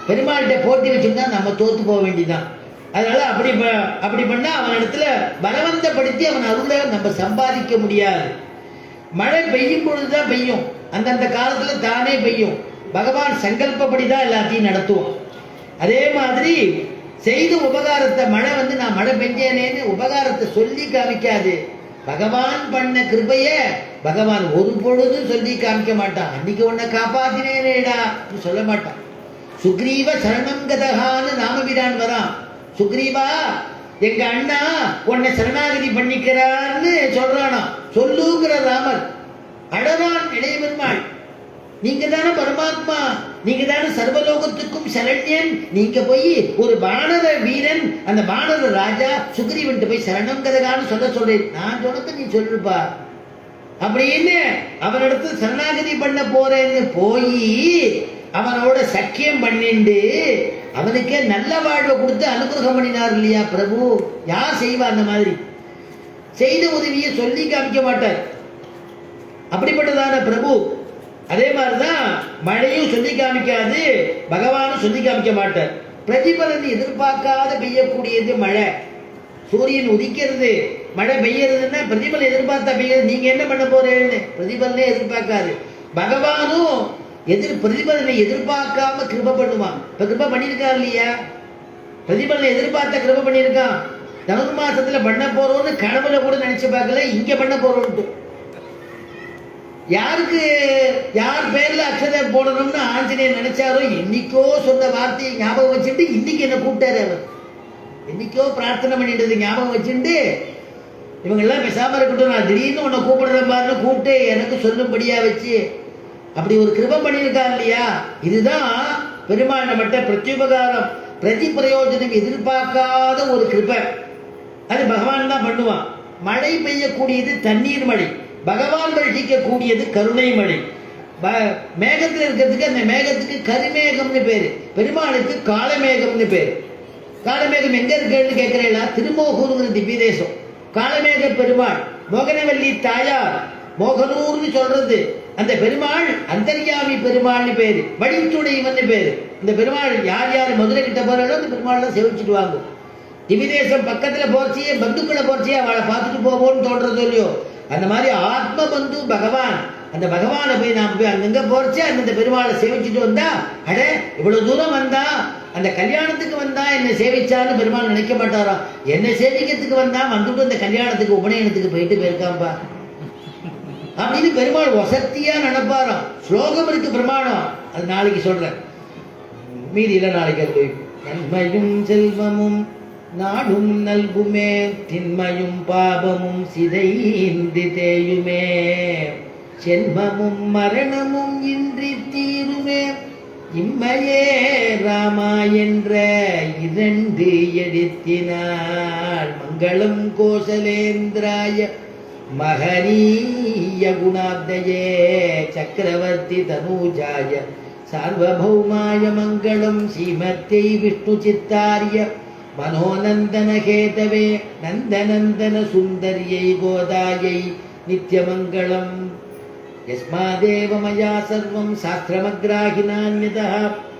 பெருமாள்கிட்ட போட்டி வச்சுருந்தா நம்ம தோத்து போக வேண்டியதான். அதனால அப்படி பண்ணா அவன் இடத்துல பலவந்தப்படுத்தி அவன் அருளை நம்ம சம்பாதிக்க முடியாது. மழை பெய்யும் பொழுதுதான் பெய்யும், அந்தந்த காலத்துல தானே பெய்யும். பகவான் சங்கல்பப்படிதான் எல்லாத்தையும் நடத்துவோம். அதே மாதிரி செய்த உபகாரத்தை மழை நான் மழை பெஞ்சேனேன்னு உபகாரத்தை சொல்லி காமிக்காது. பகவான் பண்ண கிருபைய பகவான் ஒரு பொழுதும் சொல்லி காமிக்க மாட்டான். அன்னைக்கு உன்னை காப்பாத்தினேடா சொல்ல மாட்டான். சுக்ரீவ சரணம் கதகான்னு நாமபிரான் வரான். சுக்ரீவா எங்க அண்ணா உன்னை சரணாகதி பண்ணிக்கிறான்னு சொல்றானா. சொல்லுங்கிற ராமர் அழகான் இளைய பெருமாள், நீங்க தானே பரமாத்மா, நீங்க தானே சர்வலோகத்துக்கும் சரண்யன். நீங்க போய் ஒரு வானர வீரன், அந்த வானர ராஜா சுக்ரீவன் போய் சரணம் கதகான்னு சொல்றேன். நான் சொன்னது நீ சொல்லுப்பா அப்படின்னு அவனிடத்து சரணாகதி பண்ண போறேன்னு போய் அவனோட சக்கியம் பண்ணிண்டு அவனுக்கே நல்ல வாழ்வை கொடுத்து அனுகிரகம் பண்ணினார் இல்லையா பிரபு. யார் செய்வா அந்த மாதிரி? செய்த உதவியை சொல்லி காமிக்க மாட்டார் அப்படிப்பட்டதான பிரபு. அதே மாதிரிதான் மழையும் சொல்லி காமிக்காது, பகவானும் சொல்லி காமிக்க மாட்டார். பிரதிபலன் எதிர்பார்க்காத பெய்யக்கூடியது மழை. சூரியன் உதிக்கிறது, மழை பெய்யறதுன்னா பிரதிபலன் எதிர்பார்த்தா பெய்யறது. நீங்க என்ன பண்ண போறேன்னு பிரதிபலனே எதிர்பார்க்காது. பகவானும் பிரதிபலனை எதிர்பார்க்காம கிருப பண்ணுவான். இப்ப கிருப பண்ணியிருக்கான் இல்லையா, பிரதிபலனை எதிர்பார்த்த கிருப பண்ணியிருக்கான். தனுர்மாசத்துல பண்ண போறோம்னு கனவுல கூட நினைச்சு பார்க்கல, இங்க பண்ண போறோம்ட்டு. யாருக்கு யார் பேர்ல அக்ஷதை போடணும்னு ஆஞ்சநேயர் நினைச்சாரோ, என்னைக்கோ சொன்ன வார்த்தையை ஞாபகம் வச்சுட்டு இன்னைக்கு என்ன கூப்பிட்டாரு அவர். என்னைக்கோ பிரார்த்தனை பண்ணிட்டு ஞாபகம் வச்சுட்டு இவங்க எல்லாம் பேசாம இருக்கட்டும், நான் திடீர்னு உன்னை கூப்பிடுற மாதிரி கூப்பிட்டு எனக்கு சொல்லும்படியா வச்சு அப்படி ஒரு கிருபை பண்ணியிருக்காங்க இல்லையா. இதுதான் பெருமாள் நம்மகிட்ட பிரத்யுபகாரம், பிரதி பிரயோஜனம் எதிர்பார்க்காத ஒரு கிருபை. அது பகவான் தான் பண்ணுவான். மழை பெய்யக்கூடியது தண்ணீர் மழை, பகவான் வர்ஷிக்கக்கூடியது கருணை மழை. மேகத்தில் இருக்கிறதுக்கு அந்த மேகத்துக்கு கருமேகம்னு பேரு, பெருமாளுக்கு காலமேகம்னு பேரு. காலமேகம் எங்க இருக்குன்னு கேட்கிறீங்களா? திருமோகூருங்கிற திவ்ய தேசம். காலமேக பெருமாள், மோகனவல்லி தாயார், மோகனூர்னு சொல்றது அந்த பெருமாள் அந்தர்யாமி பெருமாள்னு பேரு, வழித்துணைவன் பேரு. இந்த பெருமாள் யார் யார் மதுரை கிட்ட போறாளோ அந்த பெருமாள் சேவிச்சுட்டு வாங்கும். திவிதேசம் பக்கத்துல போர்ச்சியே, பந்துக்களை போர்ச்சியே அவளை பார்த்துட்டு போவோம்னு தோன்றதோ இல்லையோ, அந்த மாதிரி ஆத்ம பந்து பகவான். அந்த பகவானை போய் நாம் போய் அங்கங்க போர்ச்சே அந்த பெருமாளை சேவிச்சுட்டு வந்தா, அட இவ்வளவு தூரம் வந்தா, அந்த கல்யாணத்துக்கு வந்தா என்னை சேவிச்சான்னு பெருமாள் நினைக்க மாட்டாரா? என்னை சேவிக்கிறதுக்கு வந்தா வந்துட்டு அந்த கல்யாணத்துக்கு உபநயனத்துக்கு போயிட்டு போயிருக்காம்பா அப்படின்னு பெருமாள் வசத்தியா நினைப்பாராம். ஸ்லோகம் இருக்கு பிரமாணம், அது நாளைக்கு சொல்றேன், மீதியில நாளைக்கு அது போய். நன்மையும் செல்வமும் நாடும் நல்குமே, திண்மையும் பாபமும் சிதைந்து தேயுமே, சென்மமும் மரணமும் இன்றி தீருமே, இம்மையே ராமா என்ற 2 எழுத்தினாள். மங்களம் கோசலேந்திராய மகனீய குணாப்தயே சக்கரவர்த்தி தனூஜாய சார்வபௌமாய மங்களம் ஸ்ரீமத்யை விஷ்ணு சித்தாரிய மனோநந்தன கேதவே நந்தநந்தன சுந்தரியை கோதாயை நித்யமங்களம். யஸ்மாதேவ மயா சர்வம் சாஸ்திரமக்ராஹினான்யதः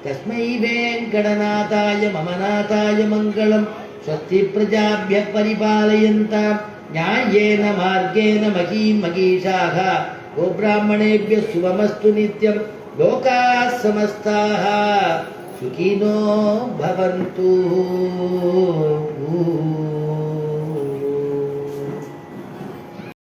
தஸ்மை வேங்கடநாதாய மமநாதாய மங்களம். ஸ்வஸ்தி பிரஜாப்யः பரிபாலயந்தாம் न्याय्येन मार्गेण महीं महीषाः गोब्राह्मणेभ्यः शुभमस्तु नित्यं. लोकाः समस्ताः सुखिनो भवन्तु.